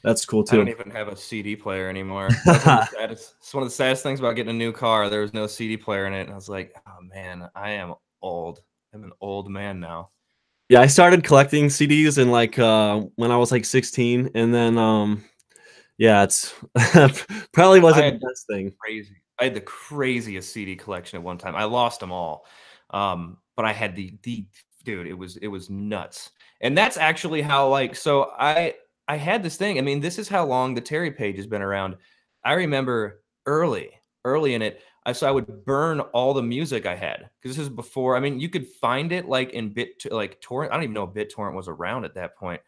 that's cool I don't too. even have a CD player anymore. That's one of the saddest. It's one of the saddest things about getting a new car. There was no CD player in it, and I was like, "Oh man, I am old. I'm an old man now." Yeah, I started collecting CDs in like when I was like 16, and then yeah, it's probably I wasn't had the best thing. I had the craziest CD collection at one time. I lost them all, but I had the dude. It was nuts, and that's actually how, like, so I had this thing. I mean, this is how long the Tairy page has been around. I remember early in it. So I would burn all the music I had, because this is before. I mean, you could find it like in like torrent. I don't even know if BitTorrent was around at that point,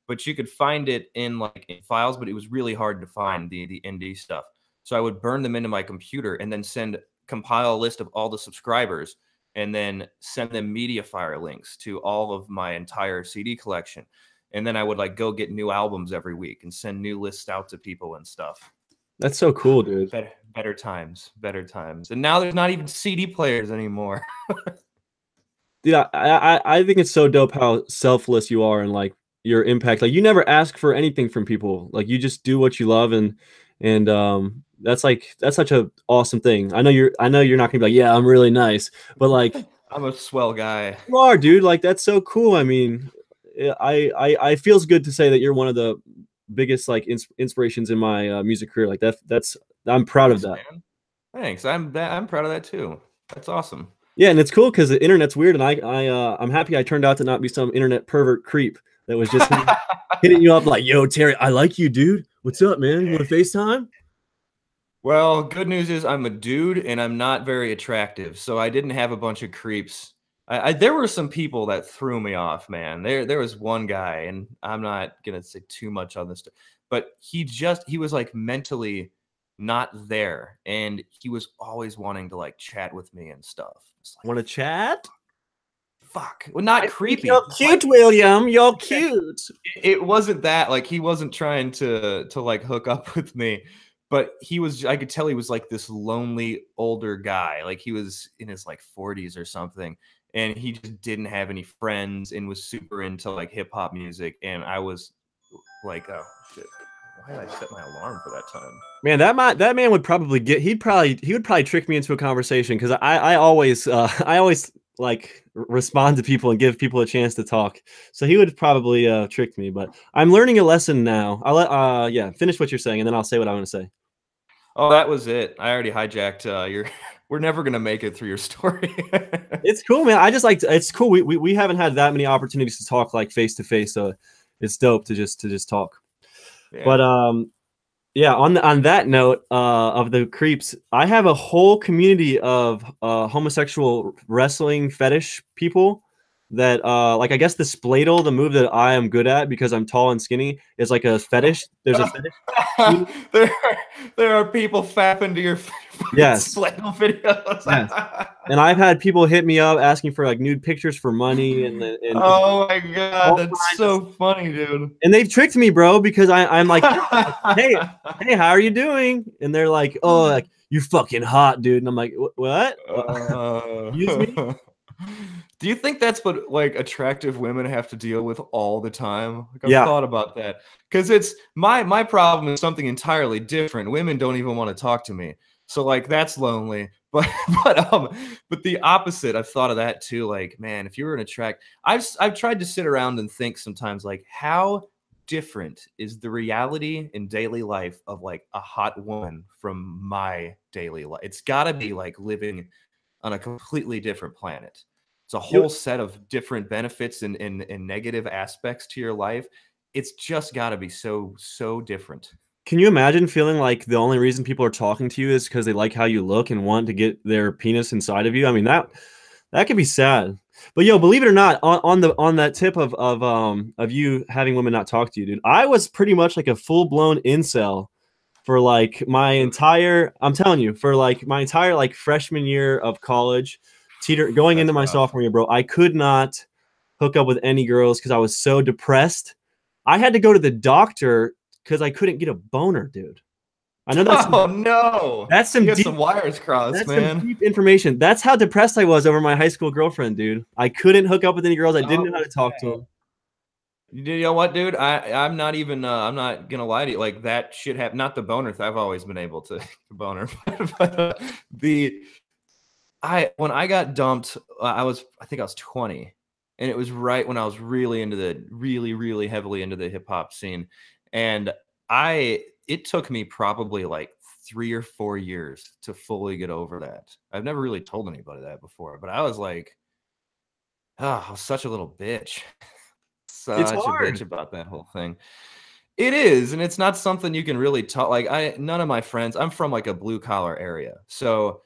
but you could find it in like in files. But it was really hard to find the indie stuff. So I would burn them into my computer and then compile a list of all the subscribers, and then send them MediaFire links to all of my entire CD collection. and then I would like go get new albums every week and send new lists out to people and stuff. That's so cool, dude. Better times. And now there's not even CD players anymore. Dude, I think it's so dope how selfless you are and like your impact. Like you never ask for anything from people. Like you just do what you love, and that's such a awesome thing. I know you're not gonna be like, yeah, I'm really nice, but like I'm a swell guy. you are, dude. Like that's so cool. I mean, I feels good to say that you're one of the biggest like inspirations in my music career. Like that's I'm proud of that. Man. Thanks. I'm proud of that too. That's awesome. Yeah, and it's cool because the internet's weird, and I'm happy I turned out to not be some internet pervert creep that was just hitting you up like, "Yo, Terry, I like you, dude. What's up, man? You want to FaceTime?" Well, good news is I'm a dude and I'm not very attractive, so I didn't have a bunch of creeps. There were some people that threw me off, man. There was one guy, and I'm not gonna say too much on this, but he was like mentally not there, and he was always wanting to like chat with me and stuff. Like, Want to chat? Fuck. Well, not creepy. You're cute, William. You're cute. It wasn't that. Like he wasn't trying to like hook up with me, but I could tell he was like this lonely older guy. Like he was in his like 40s or something, and he just didn't have any friends and was super into like hip hop music. And I was like, oh shit. Why did I set my alarm for that time? Man, that man would probably he would probably trick me into a conversation because I always like respond to people and give people a chance to talk. So he would probably trick me, but I'm learning a lesson now. I'll let finish what you're saying and then I'll say what I want to say. Oh, that was it. I already hijacked your we're never gonna make it through your story. It's cool, man. I just like it's cool. We haven't had that many opportunities to talk like face to face, so it's dope to just talk. Yeah. But yeah, on that note of the creeps, I have a whole community of homosexual wrestling fetish people that like I guess the spladle, the move that I am good at because I'm tall and skinny, is like a fetish. There's a fetish. there are people fapping to your spladle videos. Yes. And I've had people hit me up asking for like nude pictures for money and oh my god, that's so funny, dude. And they've tricked me, bro, because I'm like, hey, how are you doing? And they're like, oh, like you fucking hot, dude. And I'm like, what? Use me? Do you think that's what like attractive women have to deal with all the time? Like, I've thought about that because it's my problem is something entirely different. Women don't even want to talk to me, so like that's lonely. But the opposite. I've thought of that too. Like, man, if you were I've tried to sit around and think sometimes like how different is the reality in daily life of like a hot woman from my daily life. It's got to be like living on a completely different planet. It's a whole set of different benefits and negative aspects to your life. It's just got to be so different. Can you imagine feeling like the only reason people are talking to you is because they like how you look and want to get their penis inside of you? I mean, that could be sad. But yo, believe it or not, on that tip of you having women not talk to you, dude, I was pretty much like a full-blown incel for like my entire, I'm telling you, for like my entire like freshman year of college, going into my sophomore year, bro. I could not hook up with any girls because I was so depressed. I had to go to the doctor because I couldn't get a boner, dude. I know that's no. That's some wires crossed, that's man. Some deep information. That's how depressed I was over my high school girlfriend, dude. I couldn't hook up with any girls. I didn't know how to talk to them. You know what, dude? I'm not even I'm not gonna lie to you. Like that shit happened. Not the boner. I've always been able to boner, but when I got dumped, I think I was 20, and it was right when I was really heavily into the hip hop scene, and it took me probably like 3 or 4 years to fully get over that. I've never really told anybody that before, but I was like, I was such a little bitch. Such a bitch about that whole thing. It is, and it's not something you can really talk. Like none of my friends. I'm from like a blue collar area, so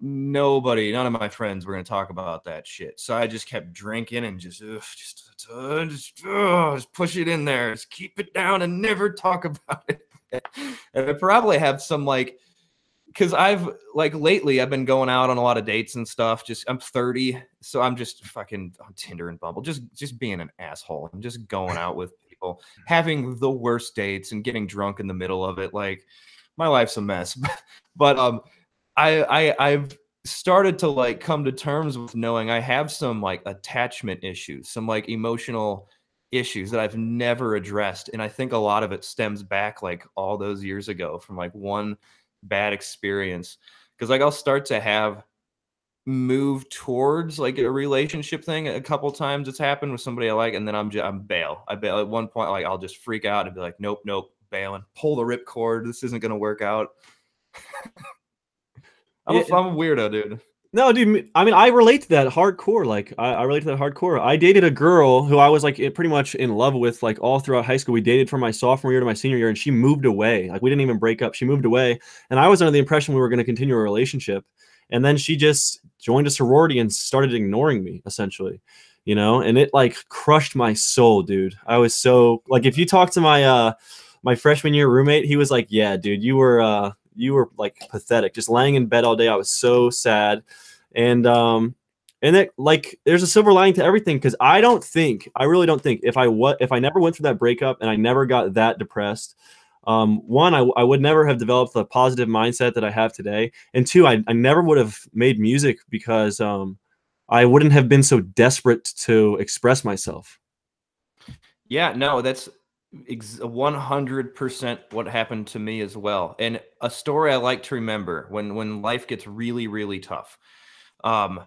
none of my friends were gonna talk about that shit. So I just kept drinking and just push it in there, just keep it down and never talk about it. And I probably have some like, because I've like lately I've been going out on a lot of dates and stuff. I'm 30, so I'm just fucking on Tinder and Bumble, just being an asshole. I'm just going out with people, having the worst dates and getting drunk in the middle of it. Like my life's a mess. But I've started to like come to terms with knowing I have some like attachment issues, some like emotional issues that I've never addressed. And I think a lot of it stems back like all those years ago from like one bad experience. Cause like I'll start to have move towards like a relationship thing a couple times. It's happened with somebody I like, and then I'm bail. I bail at one point, like I'll just freak out and be like, nope, nope, bailing, pull the rip cord. This isn't gonna work out. I'm Yeah. a weirdo, dude. No, dude. I mean, I relate to that hardcore. Like, I relate to that hardcore. I dated a girl who I was like pretty much in love with, like all throughout high school. We dated from my sophomore year to my senior year, and she moved away. Like, we didn't even break up. She moved away, and I was under the impression we were going to continue a relationship. And then she just joined a sorority and started ignoring me, essentially. You know, and it like crushed my soul, dude. I was so like, if you talk to my freshman year roommate, he was like, "Yeah, dude, you were like pathetic, just laying in bed all day." I was so sad. And it like there's a silver lining to everything, because I really don't think if I never went through that breakup and I never got that depressed, one, I would never have developed the positive mindset that I have today, and two, I never would have made music, because I wouldn't have been so desperate to express myself. Yeah, no, that's 100% what happened to me as well. And a story I like to remember when life gets really, really tough. Um,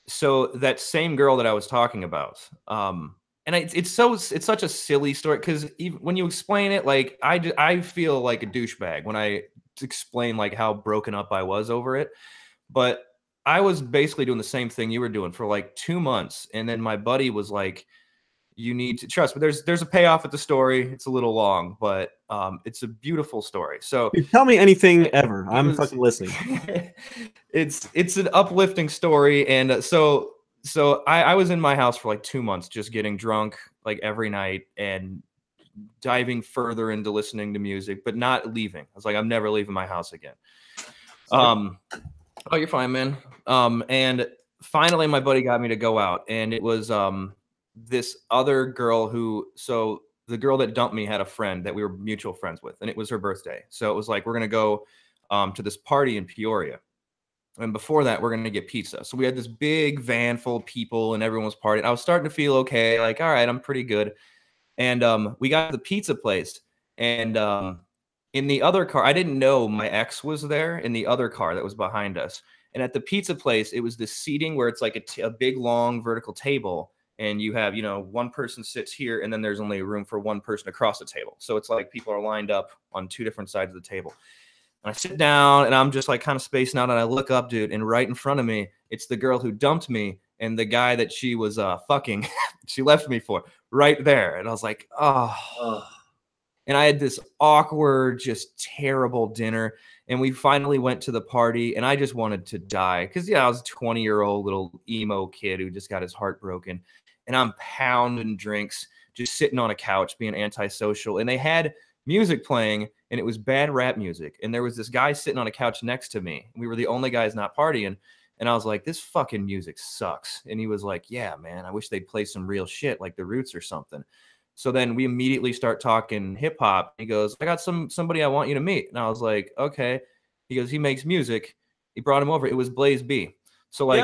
so that same girl that I was talking about, and it's such a silly story because even when you explain it, like I feel like a douchebag when I explain like how broken up I was over it. But I was basically doing the same thing you were doing for like 2 months, and then my buddy was like, you need to trust. But there's a payoff at the story. It's a little long, but it's a beautiful story. So Dude, tell me anything ever. it I'm was fucking listening. it's an uplifting story. And so I was in my house for like 2 months just getting drunk like every night and diving further into listening to music, but not leaving. I was like, I'm never leaving my house again. Oh, you're fine, man. And finally my buddy got me to go out, and it was this other girl so the girl that dumped me had a friend that we were mutual friends with, and it was her birthday. So it was like, we're gonna go to this party in Peoria. And before that, we're going to get pizza. So we had this big van full of people and everyone was partying. I was starting to feel okay. Like, all right, I'm pretty good. And we got to the pizza place. And in the other car, I didn't know my ex was there in the other car that was behind us. And at the pizza place, it was this seating where it's like a big, long vertical table. And you have, one person sits here, and then there's only room for one person across the table. So it's like people are lined up on two different sides of the table. And I sit down and I'm just like kind of spacing out, and I look up, dude, and right in front of me, it's the girl who dumped me and the guy that she was fucking, she left me for, right there. And I was like, oh. And I had this awkward, just terrible dinner. And we finally went to the party, and I just wanted to die. Cause I was a 20-year-old little emo kid who just got his heart broken. And I'm pounding drinks, just sitting on a couch being antisocial. And they had music playing, and it was bad rap music. And there was this guy sitting on a couch next to me. We were the only guys not partying. And I was like, this fucking music sucks. And he was like, yeah, man, I wish they'd play some real shit like the Roots or something. So then we immediately start talking hip hop. He goes, I got somebody I want you to meet. And I was like, okay. He goes, he makes music. He brought him over. It was Blaze B. So like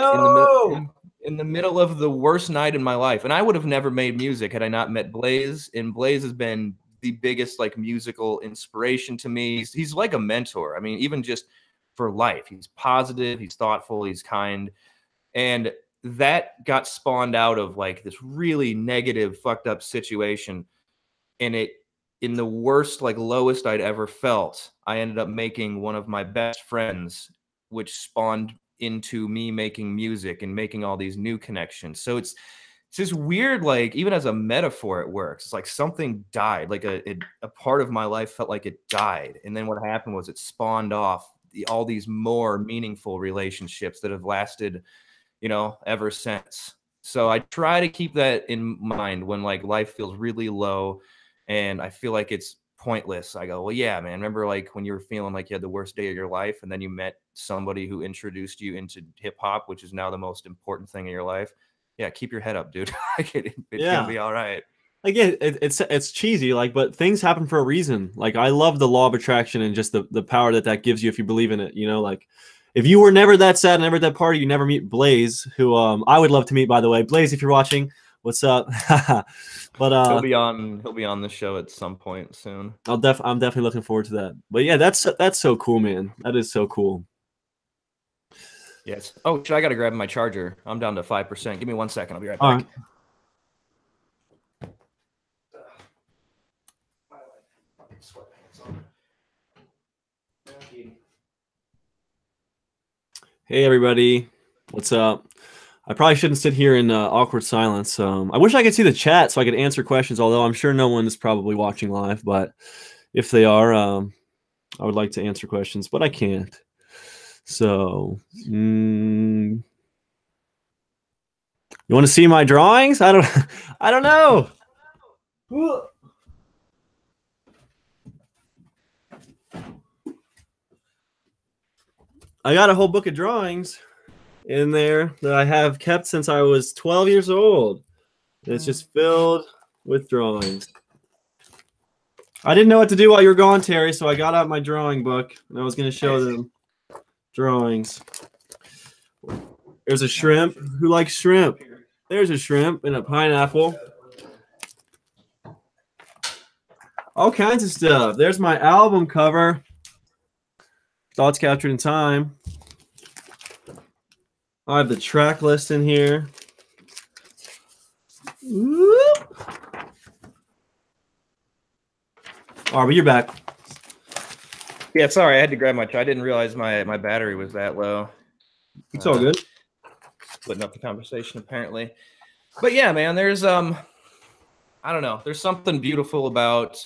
in the middle of the worst night in my life, and I would have never made music had I not met Blaze. And Blaze has been the biggest like musical inspiration to me. He's like a mentor. I mean, even just for life, he's positive, he's thoughtful, he's kind. And that got spawned out of like this really negative, fucked up situation. And in the worst, like lowest I'd ever felt, I ended up making one of my best friends, which spawned into me making music and making all these new connections. So it's this weird, like, even as a metaphor, it works. It's like something died, like a part of my life felt like it died. And then what happened was it spawned off all these more meaningful relationships that have lasted, ever since. So I try to keep that in mind when like life feels really low and I feel like it's pointless. I go, well, yeah, man, remember like when you were feeling like you had the worst day of your life, and then you met somebody who introduced you into hip hop, which is now the most important thing in your life. Yeah, keep your head up, dude. It's gonna be all right. again, it's cheesy, like, but things happen for a reason. Like, I love the law of attraction and just the power that gives you if you believe in it. You know, like, if you were never that sad, never at that party, you never meet Blaze, who I would love to meet, by the way. Blaze, if you're watching, what's up? But He'll be on the show at some point soon. I'm definitely looking forward to that. But yeah, that's so cool, man. That is so cool. Yes. Oh, shit, I got to grab my charger. I'm down to 5%. Give me 1 second. I'll be right All back. right. Hey everybody, what's up? I probably shouldn't sit here in awkward silence. I wish I could see the chat so I could answer questions, although I'm sure no one is probably watching live, but if they are, I would like to answer questions, but I can't. So, you want to see my drawings? I don't know. I got a whole book of drawings in there that I have kept since I was 12 years old. It's just filled with drawings. I didn't know what to do while you were gone, Terry, so I got out my drawing book and I was going to show them drawings. There's a shrimp. Who likes shrimp? There's a shrimp and a pineapple. All kinds of stuff. There's my album cover. Thoughts Captured in Time. I have the track list in here. Whoop. All right, but you're back. Yeah, sorry, I had to grab my. I didn't realize my battery was that low. It's all good. Splitting up the conversation, apparently. But yeah, man, there's I don't know. There's something beautiful about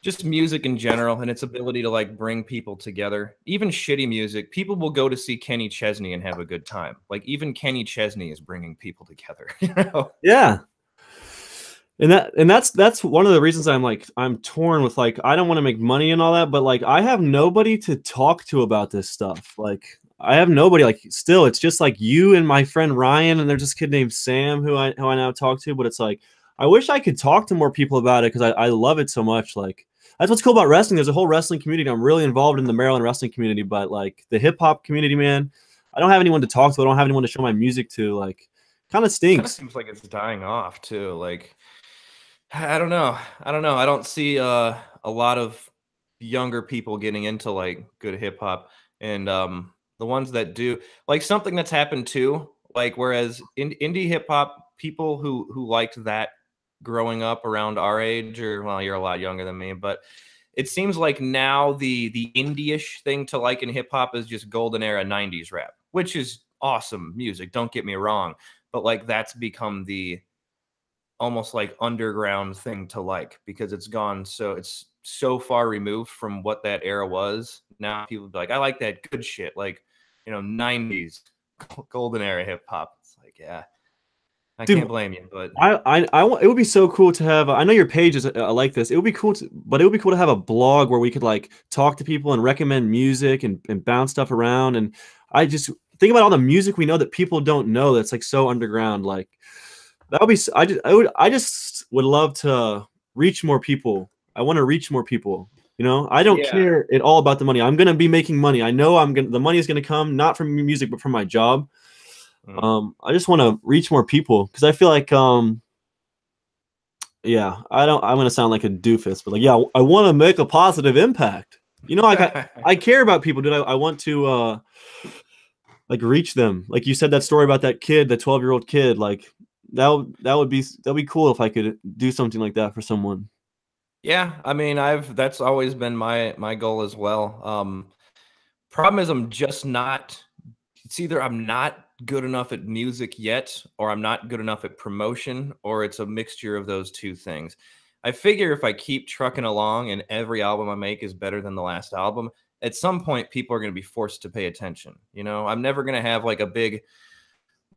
just music in general and its ability to like bring people together. Even shitty music, people will go to see Kenny Chesney and have a good time. Like even Kenny Chesney is bringing people together. You know? Yeah. And that's one of the reasons I'm torn with, like, I don't want to make money and all that, but like I have nobody to talk to about this stuff. Like I have nobody. Like still, it's just like you and my friend Ryan, and there's this kid named Sam who I now talk to. But it's like I wish I could talk to more people about it because I love it so much. Like that's what's cool about wrestling. There's a whole wrestling community. I'm really involved in the Maryland wrestling community, but like the hip hop community, man, I don't have anyone to talk to. I don't have anyone to show my music to. Like, kind of stinks. Kind of seems like it's dying off too. Like, I don't know. I don't see a lot of younger people getting into like good hip hop, and the ones that do, like something that's happened too. Like whereas indie hip hop people who liked that growing up around our age, or well, you're a lot younger than me, but it seems like now the indie-ish thing to like in hip hop is just golden era 90s rap, which is awesome music, don't get me wrong, but like that's become the almost like underground thing to like because it's so far removed from what that era was. Now people be like, I like that good shit, like, you know, 90s golden era hip hop. It's like, yeah, I can't blame you, but it would be so cool to have. I know your page is like this. It would be cool, but it would be cool to have a blog where we could like talk to people and recommend music and bounce stuff around. And I just think about all the music we know that people don't know that's like so underground. Like that would be. I just would love to reach more people. I want to reach more people. You know, I don't care at all about the money. I'm gonna be making money. I know the money is gonna come not from music but from my job. I just want to reach more people because I feel like yeah, I'm gonna sound like a doofus, but like, yeah, I want to make a positive impact. You know, I care about people, dude. I want to like reach them. Like you said that story about that kid, the 12-year-old kid. Like that'd be cool if I could do something like that for someone. Yeah, I mean, that's always been my goal as well. Problem is I'm just not. It's either I'm not good enough at music yet, or I'm not good enough at promotion, or it's a mixture of those two things. I figure if I keep trucking along and every album I make is better than the last album, at some point people are going to be forced to pay attention. You know, I'm never going to have like a big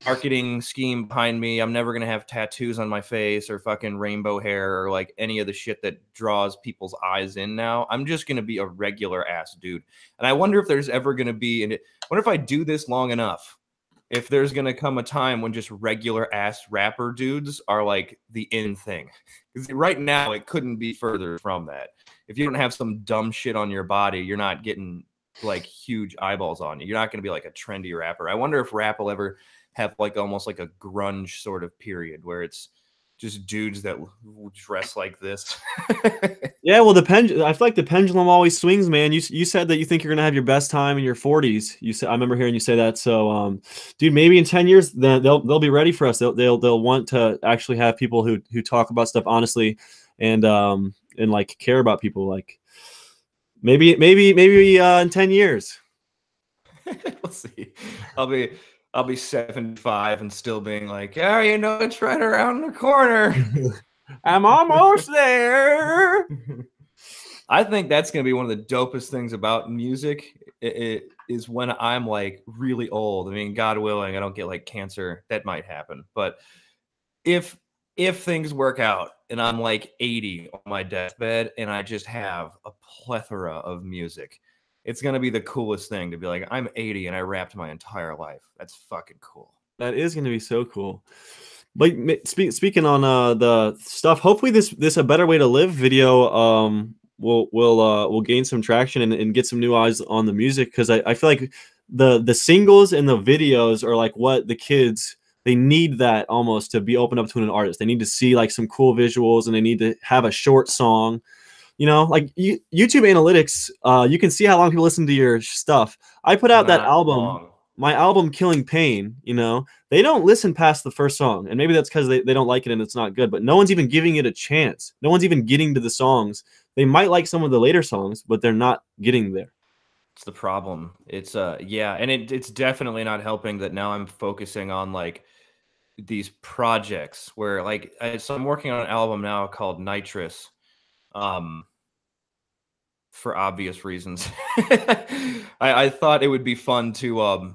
marketing scheme behind me. I'm never going to have tattoos on my face or fucking rainbow hair or like any of the shit that draws people's eyes in now. I'm just going to be a regular ass dude. And I wonder if there's ever going to be, and wonder if I do this long enough, if there's gonna come a time when just regular ass rapper dudes are like the in thing. Because right now it couldn't be further from that. If you don't have some dumb shit on your body, you're not getting like huge eyeballs on you. You're not gonna be like a trendy rapper. I wonder if rap will ever have like almost like a grunge sort of period where it's just dudes that dress like this. Yeah, well, I feel like the pendulum always swings, man. You said that you think you're gonna have your best time in your 40s. You said I remember hearing you say that. So, dude, maybe in 10 years, they'll be ready for us. They'll want to actually have people who talk about stuff honestly, and like care about people. Like maybe in 10 years. We'll see. I'll be 75 and still being like, yeah, you know, it's right around the corner. I'm almost there. I think that's going to be one of the dopest things about music. It is when I'm like really old. I mean, God willing, I don't get like cancer. That might happen. But if things work out and I'm like 80 on my deathbed and I just have a plethora of music, it's going to be the coolest thing to be like, I'm 80 and I rapped my entire life. That's fucking cool. That is going to be so cool. But speaking on the stuff, hopefully this A Better Way to Live video will gain some traction and get some new eyes on the music, because I feel like the singles and the videos are like what the kids, they need that almost to be opened up to an artist. They need to see like some cool visuals, and they need to have a short song. You know, like YouTube analytics, you can see how long people listen to your stuff. I put out that album, my album Killing Pain, you know, they don't listen past the first song. And maybe that's because they don't like it and it's not good, but no one's even giving it a chance. No one's even getting to the songs. They might like some of the later songs, but they're not getting there. It's the problem. It's yeah, and it's definitely not helping that now I'm focusing on like these projects where like so I'm working on an album now called Nitrous. For obvious reasons. I thought it would be fun to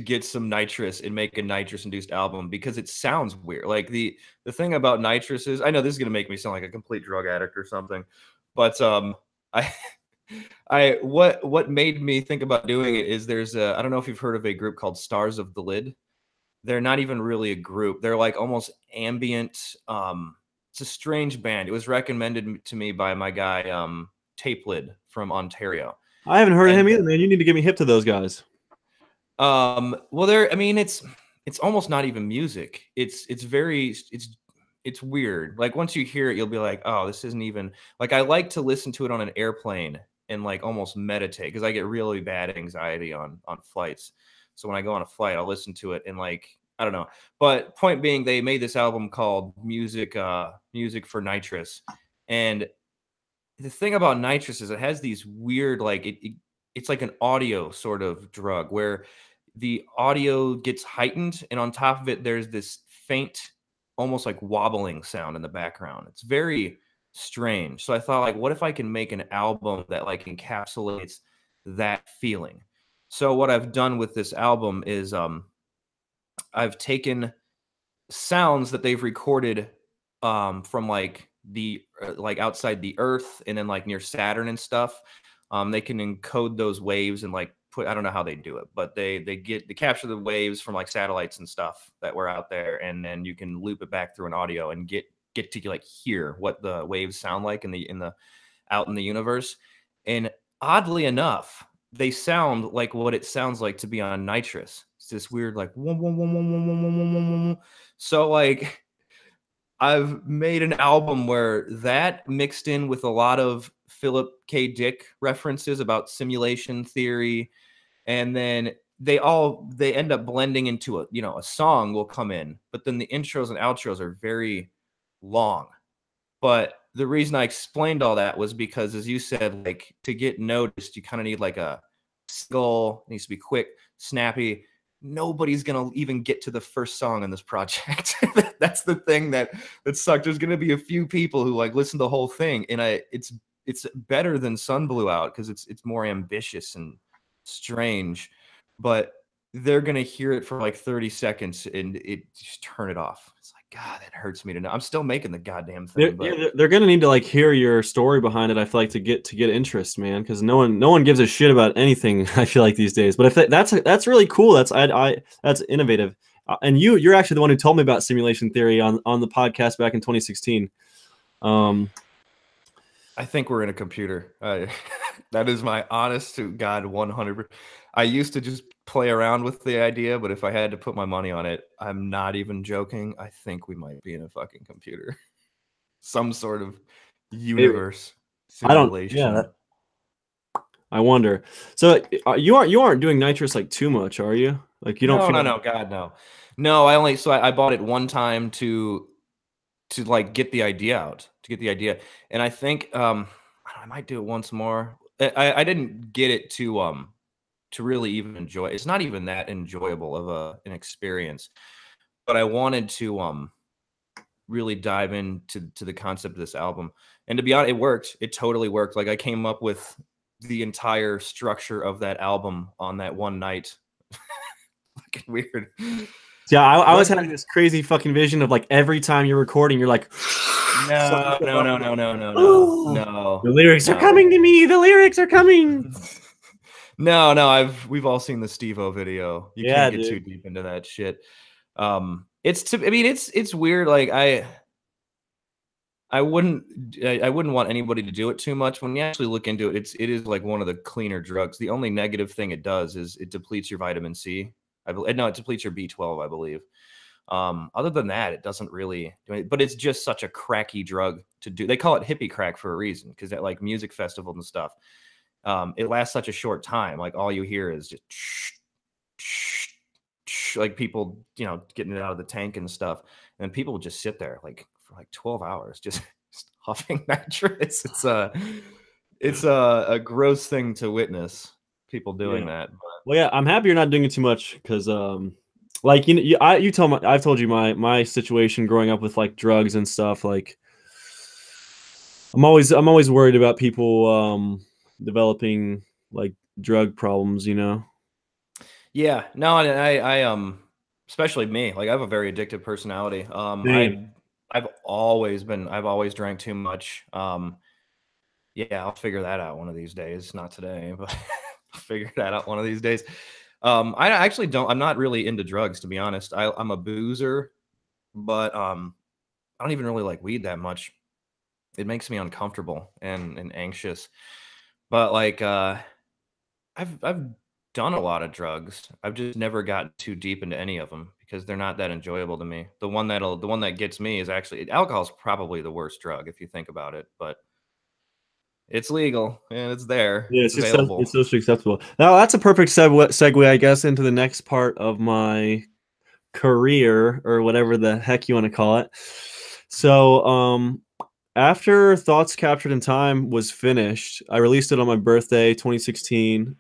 get some nitrous and make a nitrous induced album because it sounds weird. Like the thing about nitrous is, I know this is gonna make me sound like a complete drug addict or something, but I what made me think about doing it is there's a, I don't know if you've heard of a group called Stars of the Lid. They're not even really a group. They're like almost ambient. It's a strange band. It was recommended to me by my guy Tape Lid from Ontario. I haven't heard of him either, man. You need to get me hip to those guys. Well, there. I mean, it's almost not even music. It's weird. Like once you hear it, you'll be like, oh, this isn't even like. I like to listen to it on an airplane and like almost meditate because I get really bad anxiety on flights. So when I go on a flight, I'll listen to it and like I don't know. But point being, they made this album called Music for Nitrous, and the thing about nitrous is it has these weird like it's like an audio sort of drug where the audio gets heightened and on top of it there's this faint almost like wobbling sound in the background. It's very strange. So I thought like what if I can make an album that like encapsulates that feeling. So what I've done with this album is I've taken sounds that they've recorded from like the like outside the earth and then like near Saturn and stuff. They can encode those waves and like put, I don't know how they do it, but they capture the waves from like satellites and stuff that were out there, and then you can loop it back through an audio and get to like hear what the waves sound like in the out in the universe. And oddly enough, they sound like what it sounds like to be on nitrous. It's this weird like so like I've made an album where that mixed in with a lot of Philip K. Dick references about simulation theory, and then they end up blending into a song will come in, but then the intros and outros are very long. But the reason I explained all that was because, as you said, like to get noticed, you kind of need like a single. It needs to be quick, snappy. Nobody's gonna even get to the first song in this project. That's the thing that sucked. There's gonna be a few people who like listen to the whole thing, and it's better than Sun Blew Out because it's more ambitious and strange, but they're gonna hear it for like 30 seconds and it just turn it off. It's like, God, that hurts me to know. I'm still making the goddamn They're, thing, yeah, but they're gonna need to like hear your story behind it. I feel like to get interest, man, because no one gives a shit about anything. I feel like these days. But if that's really cool. That's innovative. And you're actually the one who told me about simulation theory on the podcast back in 2016. Um, I think we're in a computer. That is my honest to God 100. I used to just play around with the idea, but if I had to put my money on it, I'm not even joking. I think we might be in a fucking computer, some sort of maybe. universe I don't. Yeah, simulation. I wonder. So you aren't doing nitrous like too much, are you? Like you don't No, feel no, like no, God, no, no. I bought it one time to like get the idea out, to get the idea, and I think I might do it once more. I didn't get it to really even enjoy. It's not even that enjoyable of an experience, but I wanted to really dive into the concept of this album. And to be honest, it worked. It totally worked. Like I came up with the entire structure of that album on that one night. Fucking weird. yeah, I was But having this crazy fucking vision of like every time you're recording, you're like, no, no, no, no, no, no, no, oh, no, the lyrics are no. coming to me. The lyrics are coming. No, no, we've all seen the Steve-O video. You Yeah, can't get too dude. deep into that shit. I mean, it's weird. Like I wouldn't want anybody to do it too much. When you actually look into it, it is like one of the cleaner drugs. The only negative thing it does is it depletes your vitamin C. No, it depletes your B12, I believe. Other than that, it doesn't really do it, but it's just such a cracky drug to do. They call it hippie crack for a reason, because at like music festivals and stuff, it lasts such a short time. Like all you hear is just like people, getting it out of the tank and stuff. And people would just sit there like for like 12 hours, just huffing nitrous. It's a gross thing to witness, people doing Yeah. that. Well, yeah, I'm happy you're not doing it too much because, like I've told you my situation growing up with like drugs and stuff. Like, I'm always worried about people developing like drug problems. You know. Yeah, no, and especially me, like I have a very addictive personality. Same. I've always drank too much. Yeah, I'll figure that out one of these days. Not today, but I'll figure that out one of these days. I actually don't. I'm not really into drugs, to be honest. I'm a boozer, but I don't even really like weed that much. It makes me uncomfortable and anxious. But like, I've done a lot of drugs. I've just never gotten too deep into any of them because they're not that enjoyable to me. The one that gets me is actually alcohol is probably the worst drug if you think about it, but it's legal and it's there. Yeah, It's it's available. socially acceptable. Now that's a perfect segue, I guess, into the next part of my career or whatever the heck you want to call it. So, after Thoughts Captured in Time was finished, I released it on my birthday, 2016.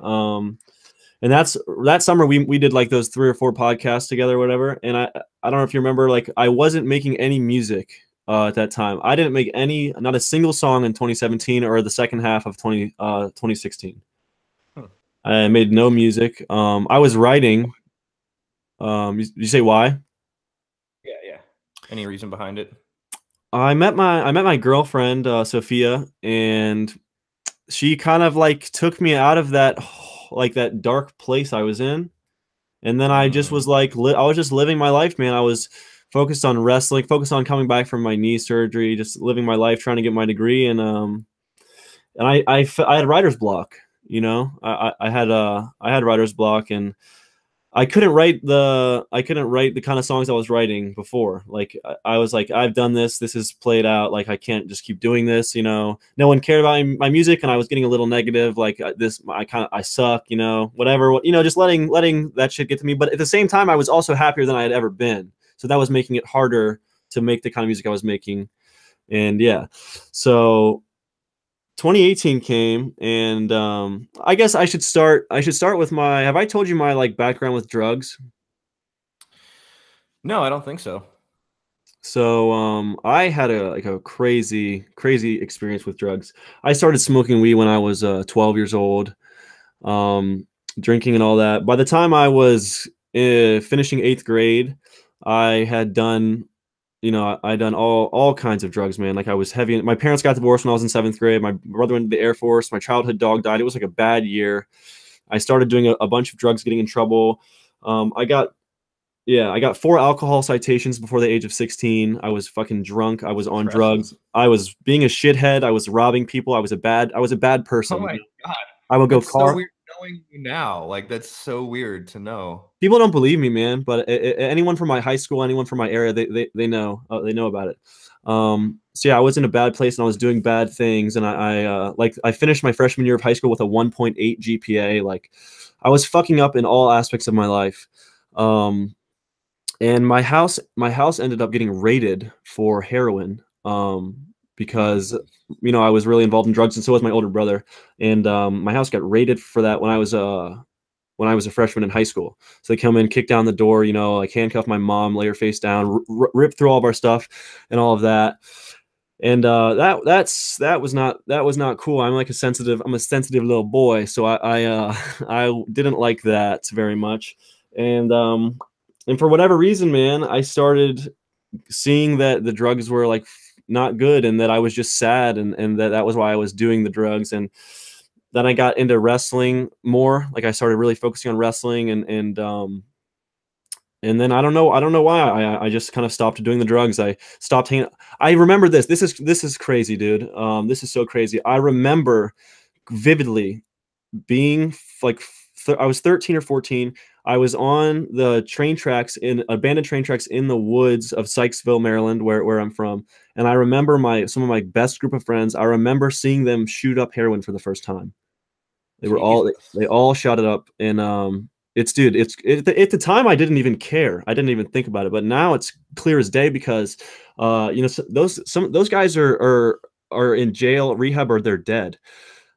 And that summer we did like those 3 or 4 podcasts together, or whatever. And I don't know if you remember, like I wasn't making any music at that time. I didn't make not a single song in 2017 or the second half of 2016. Hmm. I made no music. I was writing. You say why? Yeah, yeah. Any reason behind it? I met my girlfriend Sophia, and she kind of like took me out of that like that dark place I was in, and then I just was Mm. like I was just living my life, man. I was focused on wrestling, focused on coming back from my knee surgery, just living my life, trying to get my degree, and I had writer's block. You know, I had writer's block, and I couldn't write the kind of songs I was writing before. Like I was like, I've done this. This is played out. Like I can't just keep doing this. You know, no one cared about my music, and I was getting a little negative. Like I suck. You know, whatever. You know, just letting that shit get to me. But at the same time, I was also happier than I had ever been. So that was making it harder to make the kind of music I was making. And yeah, so 2018 came, and I guess I should start with my. Have I told you my like background with drugs? No, I don't think so. So I had a crazy experience with drugs. I started smoking weed when I was 12 years old, um, drinking and all that. By the time I was finishing 8th grade, I had done you know, I done all kinds of drugs, man. Like I was heavy. My parents got divorced when I was in 7th grade. My brother went to the Air Force. My childhood dog died. It was like a bad year. I started doing a bunch of drugs, getting in trouble. I got 4 alcohol citations before the age of 16. I was fucking drunk. I was on Impressive. drugs. I was being a shithead. I was robbing people. I was a bad Oh person. my God. I would go That's so car. weird knowing you now. Like that's so weird to know. People don't believe me, man. But anyone from my high school, anyone from my area, they know about it. So yeah, I was in a bad place and I was doing bad things. And I finished my freshman year of high school with a 1.8 GPA. Like I was fucking up in all aspects of my life. And my house ended up getting raided for heroin. Because Jesus. I was really involved in drugs, and so was my older brother. And my house got raided for that when I was a freshman in high school. So they come in, kick down the door, like handcuff my mom, lay her face down, rip through all of our stuff and all of that. And that was not cool. I'm a sensitive little boy, so I didn't like that very much. And for whatever reason, man, I started seeing that the drugs were like not good, and that I was just sad, and that was why I was doing the drugs. And then I got into wrestling more. Like I started really focusing on wrestling, and then I don't know why I just kind of stopped doing the drugs. I stopped hanging. I remember this. This is crazy, dude. This is so crazy. I remember vividly being like I was 13 or 14. I was on the train tracks in abandoned train tracks in the woods of Sykesville, Maryland, where I'm from. And I remember some of my best group of friends. I remember seeing them shoot up heroin for the first time. Jesus. They all shot it up. And at the time I didn't even care. I didn't even think about it. But now it's clear as day, because those guys are in jail, rehab, or they're dead.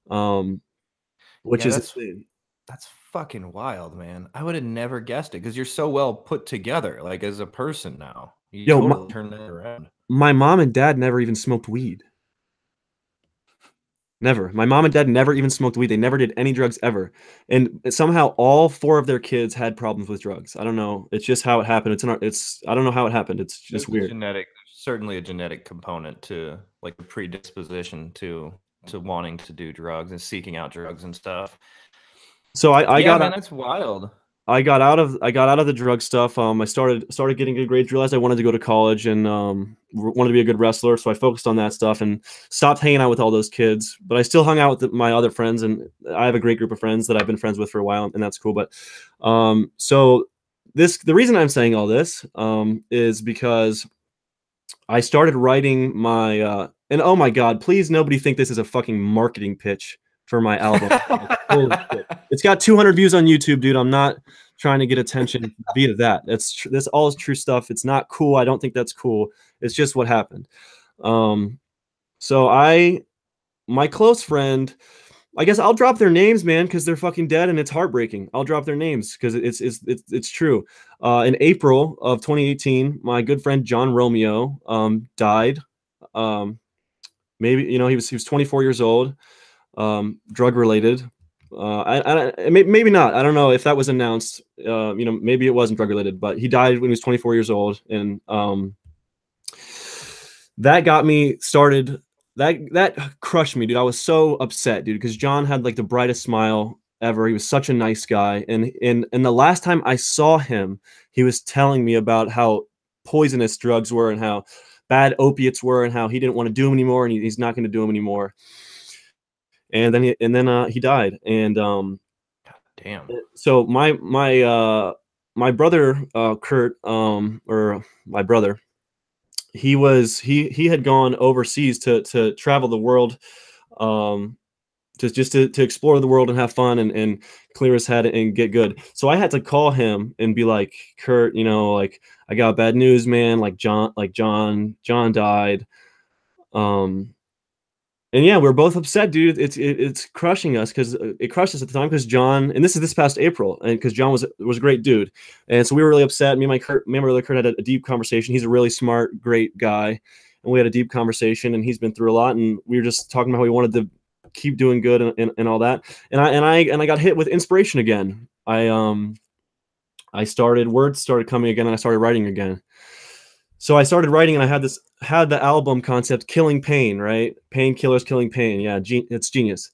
Which Yeah, is that's insane. that's fucking wild, man. I would have never guessed it because you're so well put together, like as a person now. You Yo, totally turned that around. my mom and dad never even smoked weed. Never. My mom and dad never even smoked weed. They never did any drugs ever. And somehow all 4 of their kids had problems with drugs. I don't know. It's just how it happened. I don't know how it happened. It's just weird. Certainly a genetic component to like a predisposition to wanting to do drugs and seeking out drugs and stuff. So Yeah, man, that's wild. I got out of the drug stuff. I started getting good grades. Realized I wanted to go to college, and wanted to be a good wrestler. So I focused on that stuff and stopped hanging out with all those kids. But I still hung out with my other friends, and I have a great group of friends that I've been friends with for a while, and that's cool. But so the reason I'm saying all this is because I started writing my and oh my God, please nobody think this is a fucking marketing pitch for my album. Like, holy shit. It's got 200 views on YouTube, dude. I'm not trying to get attention via that. That's all is true stuff. It's not cool. I don't think that's cool. It's just what happened. Um, so my close friend, I guess I'll drop their names, man, because they're fucking dead and it's heartbreaking. I'll drop their names because it's true. In April of 2018, my good friend John Romeo died. Maybe he was 24 years old, drug related. Maybe not. I don't know if that was announced. Maybe it wasn't drug related, but he died when he was 24 years old, and that got me started. That crushed me, dude. I was so upset, dude, because John had like the brightest smile ever. He was such a nice guy, and the last time I saw him, he was telling me about how poisonous drugs were and how bad opiates were and how he didn't want to do them anymore, and he's not going to do them anymore. And then he died, and Damn. so my brother Kurt, or my brother, he had gone overseas to travel the world, to explore the world and have fun, and clear his head and get good. So I had to call him and be like, Kurt, like I got bad news, man. Like John died. And yeah, we're both upset, dude. It's crushing us, because it crushed us at the time, because John, and this is this past April, and because John was a great dude, and so we were really upset. Me and my brother Kurt had a deep conversation. He's a really smart, great guy, and we had a deep conversation. And he's been through a lot, and we were just talking about how we wanted to keep doing good, and all that. And I got hit with inspiration again. Words started coming again, and I started writing again. So I started writing, and I had the album concept, killing pain, right? Painkillers killing pain. Yeah, it's genius.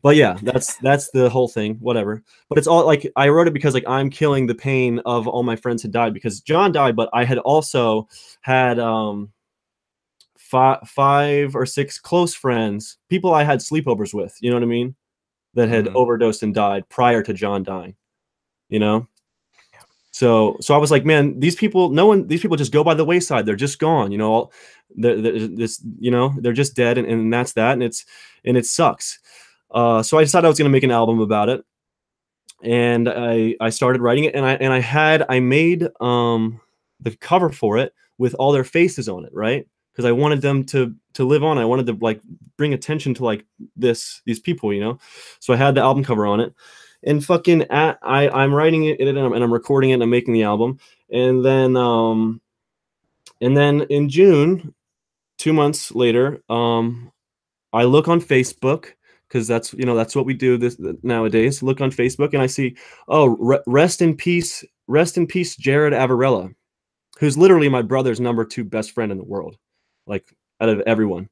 But yeah, that's the whole thing. Whatever. But it's all like I wrote it because like I'm killing the pain of all my friends who died, because John died, but I had also had five or six close friends, people I had sleepovers with. You know what I mean? That had overdosed and died prior to John dying. You know. So I was like, man, these people just go by the wayside. They're just gone, you know. This, you know, they're just dead, and that's that, and it sucks. So I decided I was gonna make an album about it, and I started writing it, and I made the cover for it with all their faces on it, right? Because I wanted them to live on. I wanted to like bring attention to like these people, you know. So I had the album cover on it. And fucking I'm writing it and I'm recording it and I'm making the album. And then in June, 2 months later, I look on Facebook, because that's, you know, that's what we do nowadays. Look on Facebook and I see, oh, rest in peace, Jared Avarella, who's literally my brother's #2 best friend in the world, like out of everyone.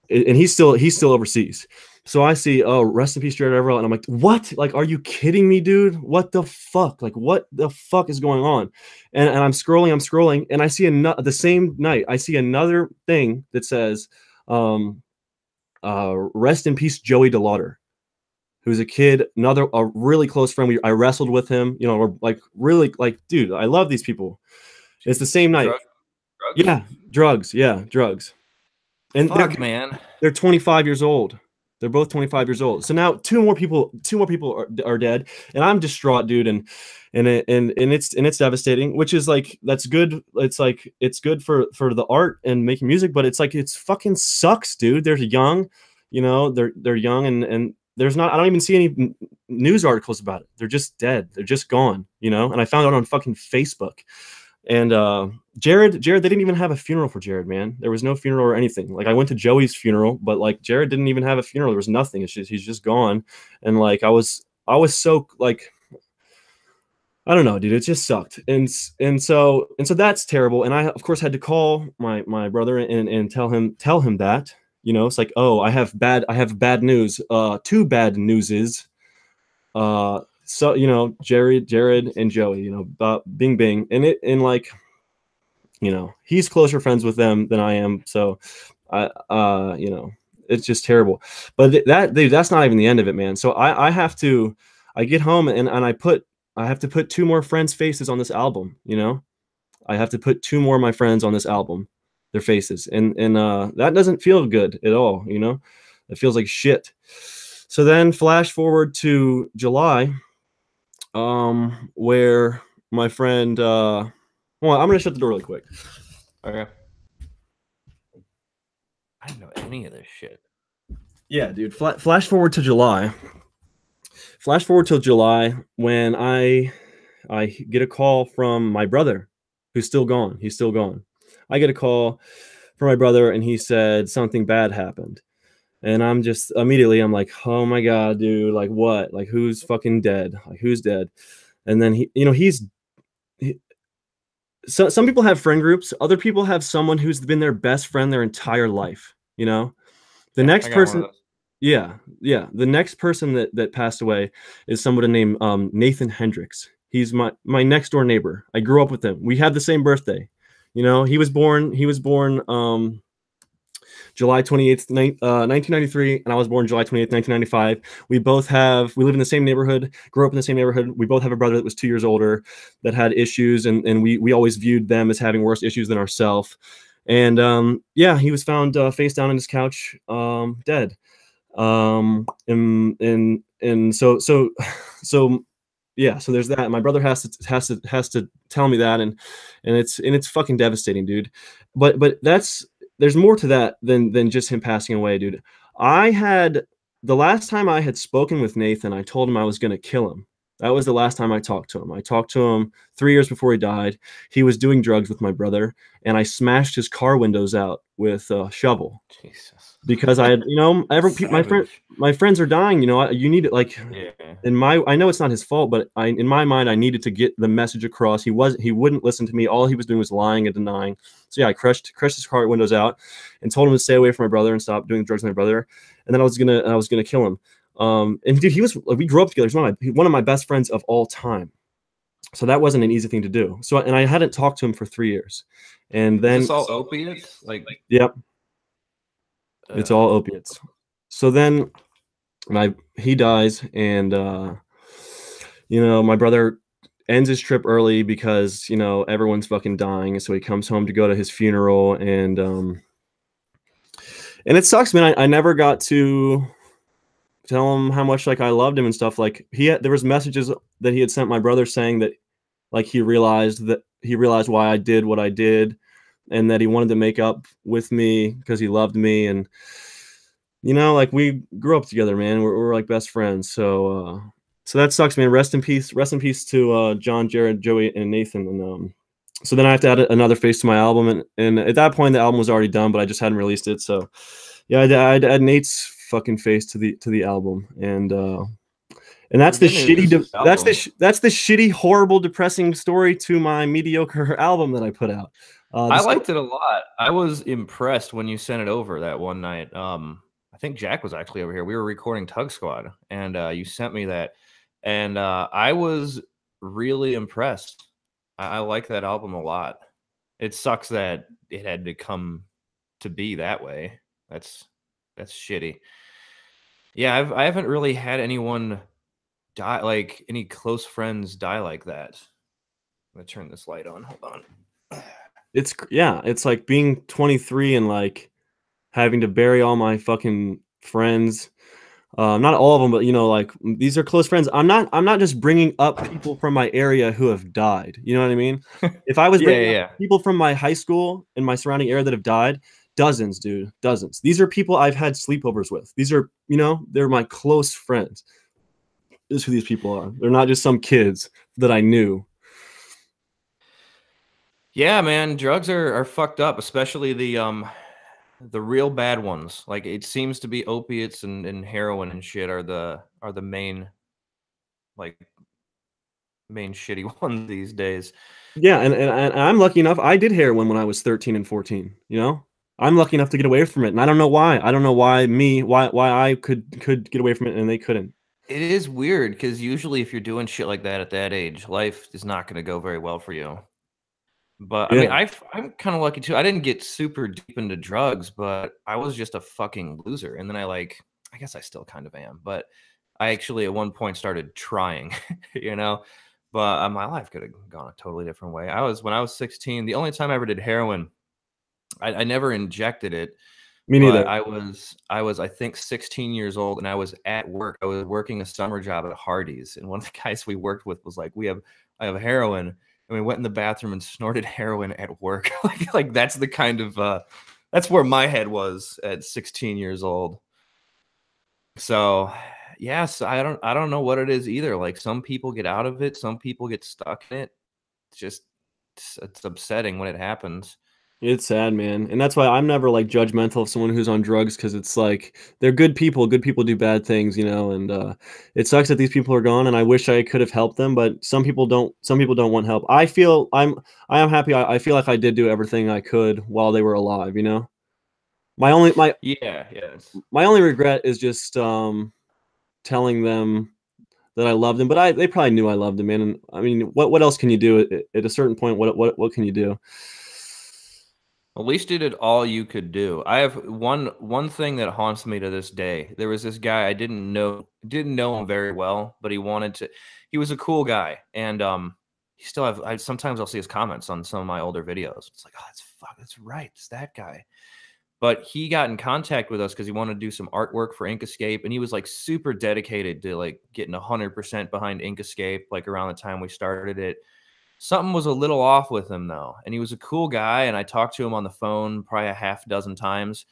And he's still overseas. So I see, oh, rest in peace, Jared Everett. And I'm like, what? Like, are you kidding me, dude? What the fuck? Like, what the fuck is going on? And I'm scrolling, and I see the same night, I see another thing that says, rest in peace, Joey DeLauder, who's a kid, a really close friend. I wrestled with him, you know, or like really, like, dude, I love these people. It's the same night. Drugs? Yeah, drugs. Yeah, drugs. And fuck, man. They're 25 years old. They're both 25 years old. So now two more people are dead, and I'm distraught, dude. And it's devastating, which is like, that's good. It's like, it's good for the art and making music, but it's like, it's fucking sucks, dude. They're young, you know, they're young, and there's not, I don't even see any news articles about it. They're just dead. They're just gone, you know. And I found out on fucking Facebook. And Jared, they didn't even have a funeral for Jared, man. There was no funeral or anything. Like, I went to Joey's funeral, but like Jared didn't even have a funeral. There was nothing. It's just, he's just gone. And like, I was so like, I don't know, dude. It just sucked. And so that's terrible. And I of course had to call my brother and tell him that, you know. It's like, oh, I have bad news. Two bad newses. So, you know, Jared and Joey, you know, bing bing, and like, you know, he's closer friends with them than I am. So you know, it's just terrible. But dude, that's not even the end of it, man. So I get home and I have to put 2 more friends' faces on this album, you know. I have to put 2 more of my friends on this album, their faces. And that doesn't feel good at all, you know. It feels like shit. So then flash forward to July, where my friend, well, I'm gonna shut the door really quick. Okay. I didn't know any of this shit. Yeah, dude. Flash forward to July. Flash forward to July, when I get a call from my brother, who's still gone. He's still gone. I get a call from my brother, and he said something bad happened. And I'm just immediately, I'm like, oh my God, dude, like what? Like, who's fucking dead? Like, who's dead? And then he, you know, so some people have friend groups. Other people have someone who's been their best friend their entire life, you know? The next person, yeah. The next person that passed away is somebody named Nathan Hendricks. He's my next door neighbor. I grew up with him. We had the same birthday. You know, he was born July 28th, 1993, and I was born July 28th, 1995. We live in the same neighborhood, grew up in the same neighborhood. We both have a brother that was 2 years older that had issues, and we always viewed them as having worse issues than ourselves. And yeah, he was found face down on his couch, dead. And so yeah, so there's that. My brother has to tell me that, and it's fucking devastating, dude. But there's more to that than just him passing away, dude. The last time I had spoken with Nathan, I told him I was gonna kill him. That was the last time I talked to him. I talked to him 3 years before he died. He was doing drugs with my brother, and I smashed his car windows out with a shovel Jesus. because I had, Savage. my friends are dying. You need it. Like Yeah. I know it's not his fault, but in my mind, I needed to get the message across. He wouldn't listen to me. All he was doing was lying and denying. So yeah, I crushed his car windows out, and told him to stay away from my brother and stop doing drugs with my brother. And then I was gonna kill him. And dude, we grew up together. He's one of my best friends of all time. So that wasn't an easy thing to do. So, and I hadn't talked to him for 3 years. And Is then, this all opiates? Like, yep, it's all opiates. So then he dies, and my brother ends his trip early because everyone's fucking dying. So he comes home to go to his funeral, and it sucks, man. I never got to tell him how much like I loved him and stuff. Like there was messages that he had sent my brother saying that like he realized why I did what I did, and that he wanted to make up with me because he loved me. And like we grew up together, man. We're like best friends. So that sucks, man. Rest in peace to John, Jared, Joey, and Nathan. And so then I have to add another face to my album, and at that point the album was already done, but I just hadn't released it. So yeah, I'd add Nate's fucking face to the album. And that's the shitty, horrible, depressing story to my mediocre album that I put out. I liked it a lot. I was impressed when you sent it over that one night. I think Jack was actually over here. We were recording Tug Squad, and you sent me that, and I was really impressed. I like that album a lot. It sucks that it had to come to be that way. That's shitty. Yeah, I haven't really had anyone die, like any close friends die like that. I'm gonna turn this light on. Hold on. It's like being 23 and like having to bury all my fucking friends. Not all of them, but like these are close friends. I'm not just bringing up people from my area who have died. You know what I mean? If I was bringing up people from my high school and my surrounding area that have died, dozens, dude, dozens. These are people I've had sleepovers with. These are, they're my close friends. This is who these people are. They're not just some kids that I knew. Yeah, man, drugs are fucked up, especially the real bad ones. Like it seems to be opiates and heroin and shit are the main shitty ones these days. Yeah, and I'm lucky enough. I did heroin when I was 13 and 14. I'm lucky enough to get away from it, and I don't know why. I don't know why I could get away from it and they couldn't. It is weird because usually if you're doing shit like that at that age, life is not going to go very well for you. But I mean, I'm kind of lucky too. I didn't get super deep into drugs, but I was just a fucking loser. And then I guess I still kind of am, but I actually at one point started trying, but my life could have gone a totally different way. When I was 16, the only time I ever did heroin, I never injected it. Me neither. But I was, I think 16 years old, and I was at work. I was working a summer job at Hardee's. And one of the guys we worked with was like, I have heroin. And we went in the bathroom and snorted heroin at work. like that's the kind of that's where my head was at 16 years old. So yes, I don't know what it is either. Like some people get out of it, some people get stuck in it. It's upsetting when it happens. It's sad, man. And that's why I'm never like judgmental of someone who's on drugs, because it's like they're good people. Good people do bad things, and it sucks that these people are gone, and I wish I could have helped them, but some people don't want help. I am happy. I feel like I did do everything I could while they were alive, My only regret is just telling them that I loved them, but they probably knew I loved them, man. And I mean, what else can you do at a certain point? What can you do? At least you did all you could do. I have one thing that haunts me to this day. There was this guy I didn't know him very well, but he was a cool guy. And sometimes I'll see his comments on some of my older videos. It's like, oh, that's right. It's that guy. But he got in contact with us because he wanted to do some artwork for Ink Escape, and he was like super dedicated to like getting 100% behind Ink Escape, like around the time we started it. Something was a little off with him though, and he was a cool guy, and I talked to him on the phone probably a half dozen times.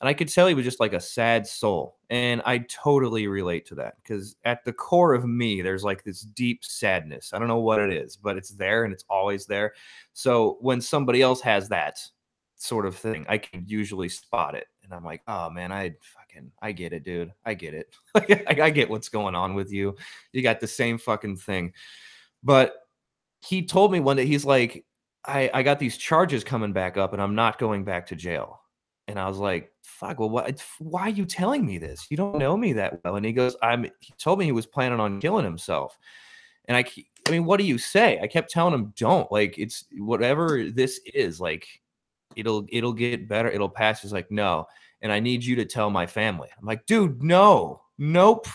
And I could tell he was just like a sad soul. And I totally relate to that because at the core of me, there's like this deep sadness. I don't know what it is, but it's there and it's always there. So when somebody else has that sort of thing, I can usually spot it. And I'm like, oh man, I get it, dude. I get it. I get what's going on with you. You got the same fucking thing. But he told me one day, he's like, I got these charges coming back up and I'm not going back to jail. And I was like, fuck, well, why are you telling me this? You don't know me that well. And he goes, he told me he was planning on killing himself. And I mean, what do you say? I kept telling him, don't, like, it's whatever this is, like, it'll get better. It'll pass. He's like, no. And I need you to tell my family. I'm like, dude, no, nope.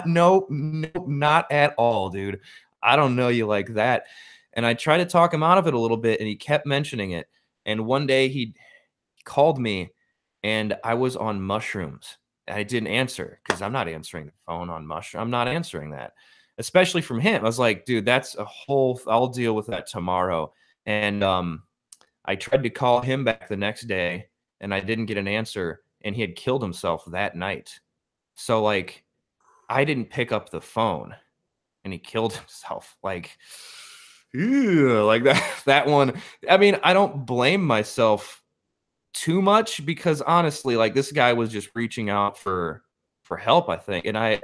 Nope, not at all, dude. I don't know you like that. And I tried to talk him out of it a little bit, and he kept mentioning it. And one day he called me, and I was on mushrooms. I didn't answer because I'm not answering the phone on mushroom. I'm not answering that, especially from him. I was like, dude, that's a whole. I'll deal with that tomorrow. And I tried to call him back the next day, and I didn't get an answer. And he had killed himself that night. So like, I didn't pick up the phone. And he killed himself. Like, ew, like that one. I mean, I don't blame myself too much because honestly, like this guy was just reaching out for help, I think. And I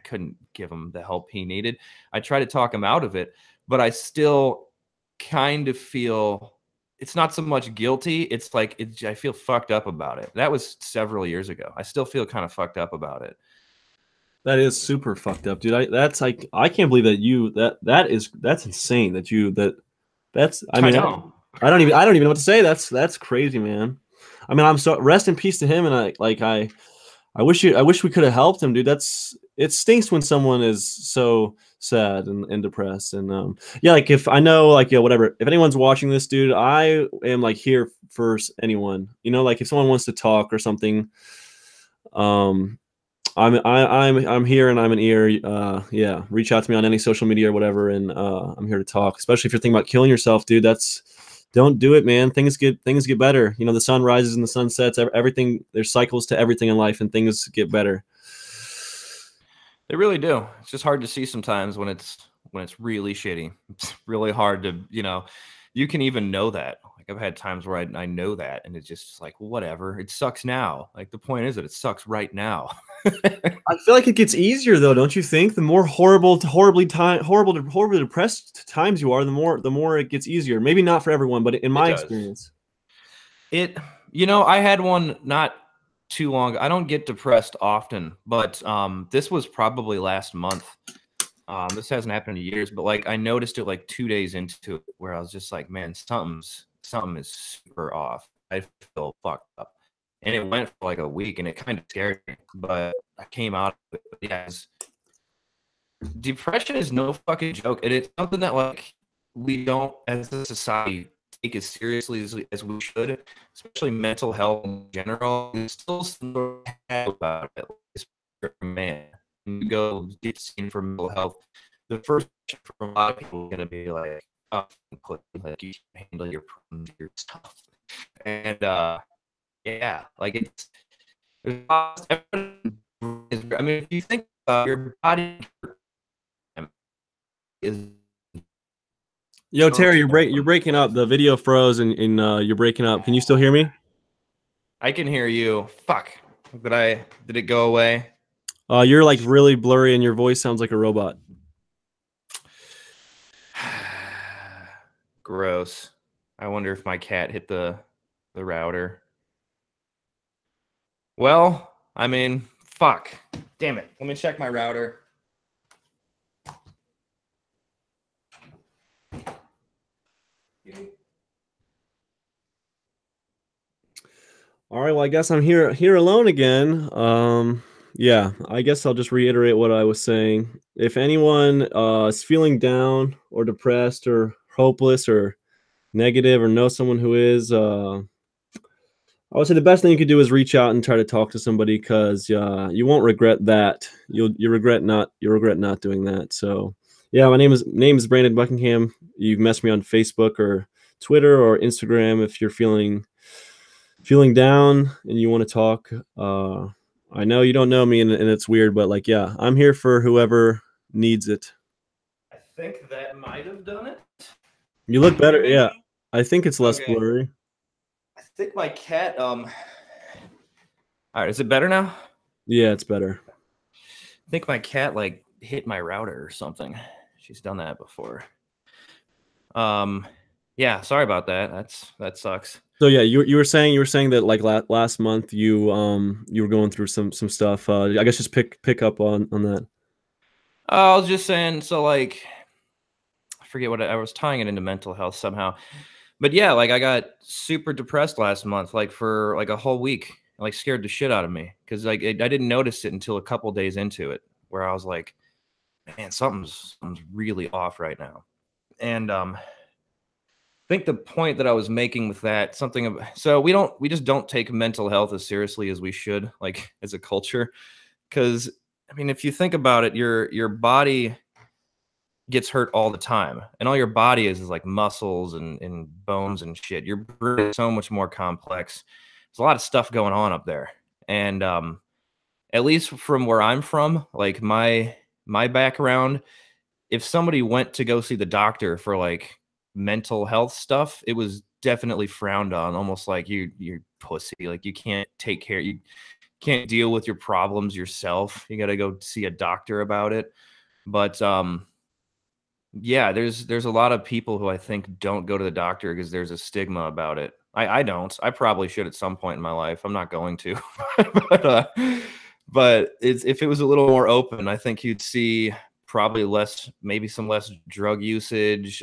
couldn't give him the help he needed. I tried to talk him out of it, but I still kind of feel it's not so much guilty. It's like I feel fucked up about it. That was several years ago. I still feel kind of fucked up about it. That is super fucked up, dude. That's like I can't believe that that's insane that's I mean know. I don't even know what to say. That's crazy, man. I mean, I'm so rest in peace to him, and I wish we could have helped him, dude. It stinks when someone is so sad and depressed. And yeah, like if I know, like, yeah, whatever. If anyone's watching this, dude, I am like here for anyone. You know, like if someone wants to talk or something, I'm here and I'm an ear. Yeah, reach out to me on any social media or whatever, and I'm here to talk. Especially if you're thinking about killing yourself, dude. Don't do it, man. Things get better. You know, the sun rises and the sun sets. Everything, there's cycles to everything in life, and things get better. They really do. It's just hard to see sometimes when it's really shitty. It's really hard to, you can even know that. Like I've had times where I know that, and it's just like, whatever. It sucks now. Like the point is that it sucks right now. I feel like it gets easier though, don't you think? The more horribly depressed times you are, the more it gets easier. Maybe not for everyone, but in my experience, I had one not too long. I don't get depressed often, but this was probably last month. This hasn't happened in years, but like I noticed it like 2 days into it, where I was just like, man, something is super off. I feel fucked up. And it went for like a week, and it kind of scared me, but I came out of it. But yeah, depression is no fucking joke. And it's something that like we don't, as a society, take as seriously as we should, especially mental health in general. There's still some about it. Man, when you go get seen for mental health, the first from a lot of people is going to be like, oh, like you can handle your problems, your stuff. And yeah, like I mean, if you think your body is. Yo, Terry, you're breaking up. The video froze, and you're breaking up. Can you still hear me? I can hear you. Fuck. Did it go away? You're like really blurry, and your voice sounds like a robot. Gross. I wonder if my cat hit the router. Well, I mean, fuck. Damn it. Let me check my router. All right, well, I guess I'm here alone again. Yeah, I guess I'll just reiterate what I was saying. If anyone is feeling down or depressed or hopeless or negative or know someone who is, I would say the best thing you could do is reach out and try to talk to somebody, because you won't regret that. You regret not doing that. So yeah, my name is Brandon Buckingham. You've messaged me on Facebook or Twitter or Instagram if you're feeling feeling down and you want to talk, I know you don't know me and it's weird, but like, yeah, I'm here for whoever needs it. I think that might have done it. You Can look you hear better. me? Yeah. I think it's less Okay. blurry. I think my cat. All right. Is it better now? Yeah, it's better. I think my cat like hit my router or something. She's done that before. Um. Yeah. Sorry about that. That sucks. So yeah, you were saying that like last month you were going through some stuff. I guess just pick up on that. I was just saying. So like, I forget what I was tying it into mental health somehow. But yeah, like I got super depressed last month, like for like a whole week, like scared the shit out of me because like I didn't notice it until a couple days into it, where I was like, man, something's really off right now. And I think the point that I was making with that something of so we just don't take mental health as seriously as we should, like as a culture, because I mean, if you think about it, your body gets hurt all the time, and all your body is like muscles and bones and shit. Your brain is so much more complex. There's a lot of stuff going on up there, and at least from where I'm from, like my background, if somebody went to go see the doctor for like mental health stuff, it was definitely frowned on, almost like you're pussy, like you can't take care, you can't deal with your problems yourself. You got to go see a doctor about it. But yeah, there's a lot of people who I think don't go to the doctor because there's a stigma about it. I don't. I probably should at some point in my life. I'm not going to. but but it's if it was a little more open, I think you'd see probably less, maybe some less drug usage.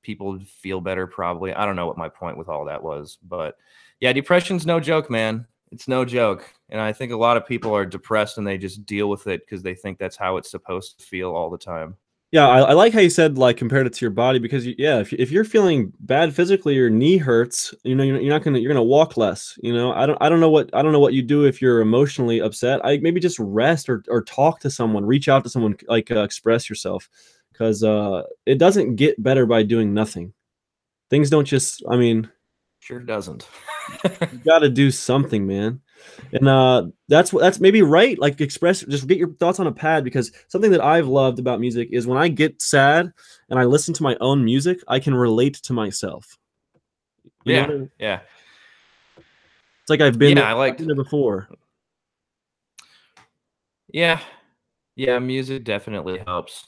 People would feel better probably. I don't know what my point with all that was, but yeah, depression's no joke, man. It's no joke. And I think a lot of people are depressed and they just deal with it because they think that's how it's supposed to feel all the time. Yeah, I like how you said like compared it to your body because yeah, if you're feeling bad physically, your knee hurts. You know, you're not gonna you're gonna walk less. You know, I don't know what you do if you're emotionally upset. I maybe just rest or talk to someone, reach out to someone, like express yourself, because it doesn't get better by doing nothing. Things don't just. I mean, Sure doesn't. you got to do something, man. And that's maybe right. Like express, just get your thoughts on a pad because something that I've loved about music is when I get sad and I listen to my own music, I can relate to myself. You know what Yeah, I mean? yeah, It's like I've been there, yeah. I I've liked. been there before. Yeah, yeah. Music definitely helps.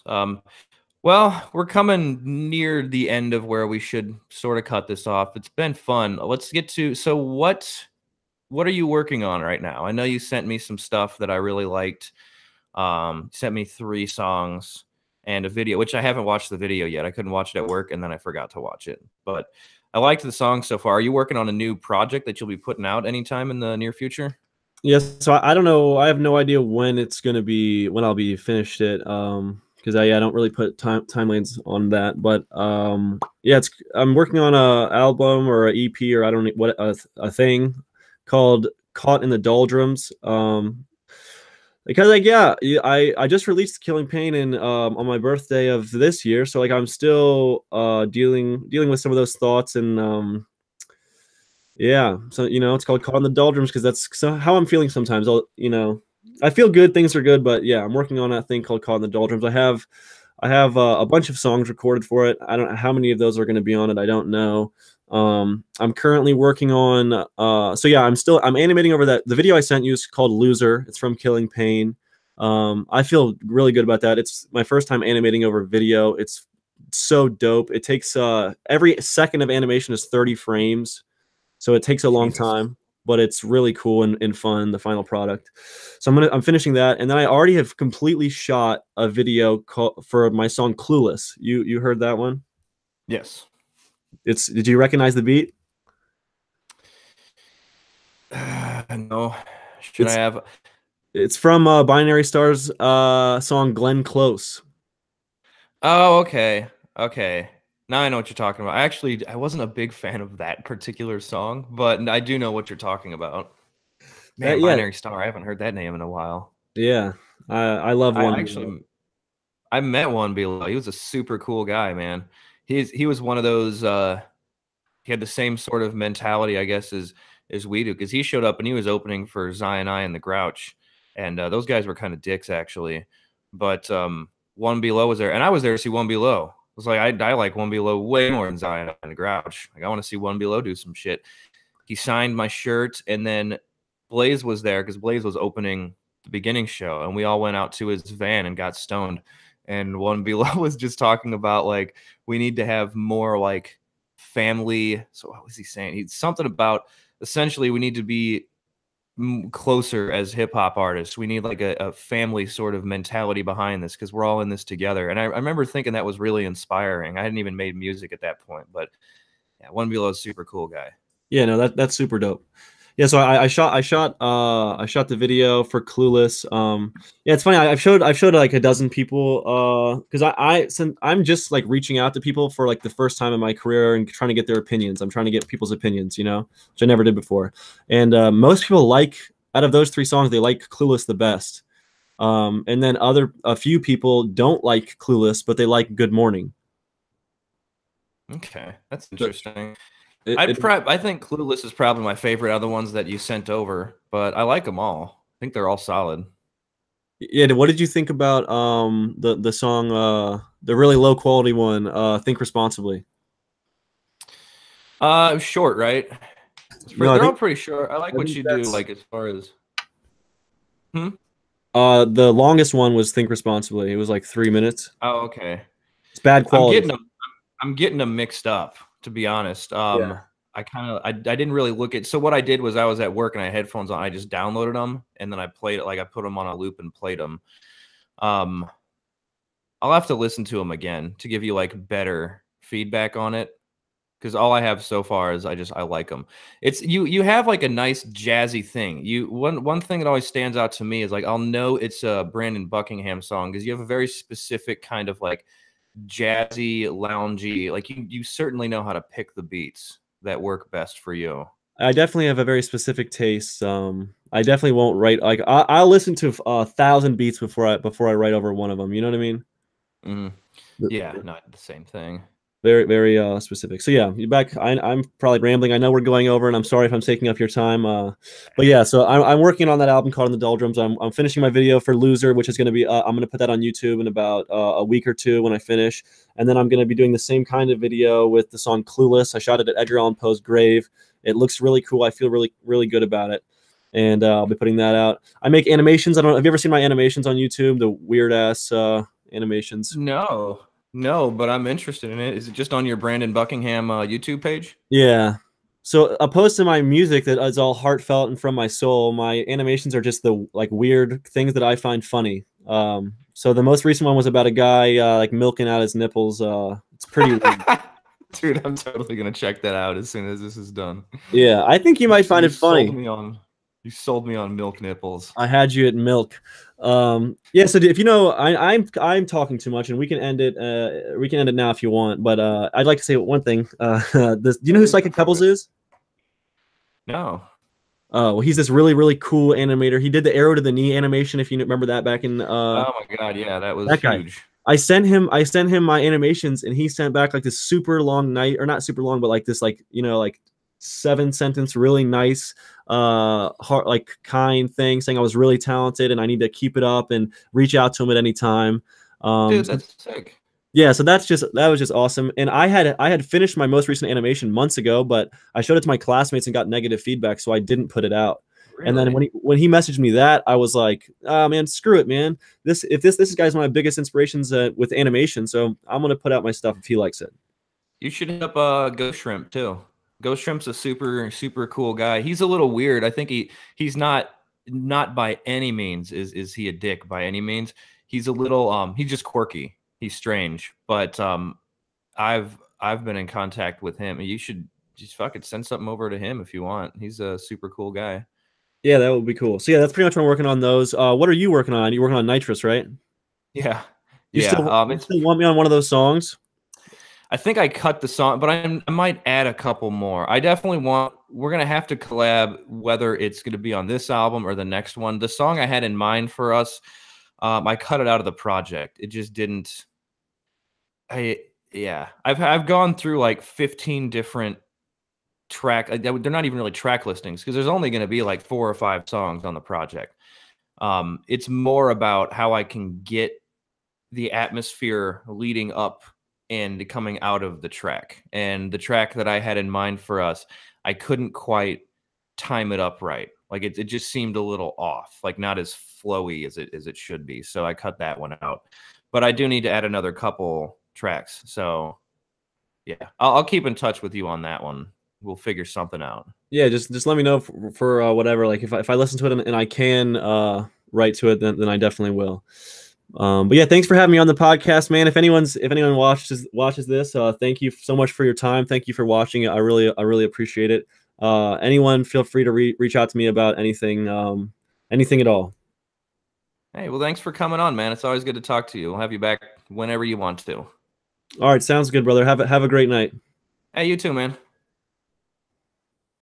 Well, we're coming near the end of where we should sort of cut this off. It's been fun. Let's get to so what are you working on right now? I know you sent me some stuff that I really liked. Sent me 3 songs and a video, which I haven't watched the video yet. I couldn't watch it at work, and then I forgot to watch it. But I liked the song so far. Are you working on a new project that you'll be putting out anytime in the near future? Yes, so I don't know. I have no idea when it's gonna be when I'll be finished it. Because I don't really put timelines on that. But yeah, it's I'm working on a album or a EP or I don't know what a thing called "Caught in the Doldrums." Because like yeah, I just released Killing Pain in on my birthday of this year, so like I'm still dealing with some of those thoughts and yeah, so you know, it's called "Caught in the Doldrums" because that's so how I'm feeling sometimes. I feel good, things are good, but yeah, I'm working on that thing called "Caught in the Doldrums." I have a bunch of songs recorded for it. I don't know how many of those are going to be on it. I don't know. I'm currently working on. So yeah, I'm animating over that. The video I sent you is called "Loser." It's from Killing Pain. I feel really good about that. It's my first time animating over video. It's so dope. It takes every second of animation is 30 frames, so it takes a long Jesus. time, but it's really cool and fun, the final product. So I'm finishing that, and then I already have completely shot a video for my song "Clueless." You heard that one? Yes. It's Did you recognize the beat? No. Should I It's have? it's from Binary Star's song "Glenn Close." Oh, okay. Okay. Now I know what you're talking about. I wasn't a big fan of that particular song, but I do know what you're talking about. Man, Yeah, Binary Star. I haven't heard that name in a while. yeah. I love I One Below. actually I met one below. He was a super cool guy, man. He was one of those he had the same sort of mentality, I guess, as as we do, because he showed up and he was opening for Zion I and the Grouch, and those guys were kind of dicks actually. But One Below was there, and I was there to see One Below. I was like, I like One Below way more than Zion I and the Grouch. Like, I want to see One Below do some shit. He signed my shirt, and then Blaze was there because Blaze was opening the beginning show, and we all went out to his van and got stoned. And One Below was just talking about like we need to have more like family. So what was he saying? He's something about essentially we need to be closer as hip hop artists. We need like a family sort of mentality behind this because we're all in this together. And I remember thinking that was really inspiring. I hadn't even made music at that point, but yeah, One Below is a super cool guy. Yeah, no, that's super dope. Yeah, so I shot the video for Clueless. Yeah, it's funny. I've showed like a dozen people because since I'm just like reaching out to people for like the first time in my career and trying to get their opinions. I'm trying to get people's opinions, you know, which I never did before. And most people like out of those 3 songs, they like Clueless the best. And then a few people don't like Clueless, but they like Good Morning. Okay, that's interesting. I think Clueless is probably my favorite other ones that you sent over, but I like them all. I think they're all solid. Yeah, what did you think about the song the really low quality one, Think Responsibly? Short, right? No, They're all pretty short. I like I what think you do, like as far as the longest one was Think Responsibly. It was like 3 minutes. Oh, okay. It's bad quality. I'm getting them mixed up, to be honest. Yeah. I didn't really look at. So what I did was I was at work and I had headphones on. I just downloaded them and then I played it. Like I put them on a loop and played them. I'll have to listen to them again to give you like better feedback on it. Because all I have so far is I like them. It's you have like a nice jazzy thing. One thing that always stands out to me is like I'll know it's a Brandon Buckingham song because you have a very specific kind of like jazzy, loungy. Like you certainly know how to pick the beats that work best for you. I definitely have a very specific taste. I definitely won't write like I'll listen to 1,000 beats before I write over one of them. You know what I mean? Mm-hmm. Yeah, not the same thing. Very, very specific. So yeah, you back. I'm probably rambling. I know we're going over, and I'm sorry if I'm taking up your time. But yeah, so I'm working on that album called In the Doldrums. I'm finishing my video for Loser, which is going to be I'm going to put that on YouTube in about a week or 2 when I finish, and then I'm going to be doing the same kind of video with the song Clueless. I shot it at Edgar Allan Poe's grave. It looks really cool. I feel really, really good about it, and I'll be putting that out. I make animations. I don't know. Have you ever seen my animations on YouTube? The weird ass animations. No, but I'm interested in it. Is it just on your Brandon Buckingham YouTube page? Yeah. So opposed to my music that is all heartfelt and from my soul, my animations are just the like weird things that I find funny. So the most recent one was about a guy like milking out his nipples. It's pretty weird. Dude, I'm totally gonna check that out as soon as this is done. Yeah, I think you might find it funny. You sold me on milk nipples. I had you at milk. Yeah. So if you know, I'm talking too much, and we can end it. We can end it now if you want. But I'd like to say one thing. Do you know who Psychic Pebbles is? No. Well, he's this really, really cool animator. He did the arrow to the knee animation, if you remember that back in. Oh my god, yeah, that was huge. I sent him my animations, and he sent back like this super long night, or not super long, but like this, like like 7-sentence, really nice, heart, like kind thing, saying I was really talented and I need to keep it up and reach out to him at any time. Dude, that's sick. Yeah, so that was just awesome. And I had finished my most recent animation months ago, but I showed it to my classmates and got negative feedback, so I didn't put it out. Really? And then when he messaged me that, I was like, oh man, screw it, man. This guy's one of my biggest inspirations with animation, so I'm gonna put out my stuff if he likes it. You should hit up Ghost Shrimp too. Ghost Shrimp's a super cool guy. He's a little weird. I think he's not by any means is he a dick by any means. He's a little he's just quirky. He's strange. But I've been in contact with him. You should just fucking send something over to him if you want. He's a super cool guy. Yeah, that would be cool. So yeah, that's pretty much what I'm working on those. What are you working on? You're working on Nitrous, right? Yeah. You still want me on one of those songs? I think I cut the song, but I might add a couple more. I definitely we're going to have to collab, whether it's going to be on this album or the next one. The song I had in mind for us, I cut it out of the project. It just didn't. I've gone through like 15 different track. They're not even really track listings because there's only going to be like 4 or 5 songs on the project. It's more about how I can get the atmosphere leading up and coming out of the track. And the track that I had in mind for us, I couldn't quite time it up right. Like it just seemed a little off, like not as flowy as it should be. So I cut that one out. But I do need to add another couple tracks. So yeah, I'll keep in touch with you on that one. We'll figure something out. Yeah, just let me know for whatever. Like if I listen to it and I can write to it, then I definitely will. But yeah, thanks for having me on the podcast, man. If anyone watches this, thank you so much for your time. Thank you for watching it. I really appreciate it. Anyone, feel free to reach out to me about anything at all. Hey, well, thanks for coming on, man. It's always good to talk to you. We'll have you back whenever you want to. All right, sounds good, brother. Have a great night. Hey, you too, man.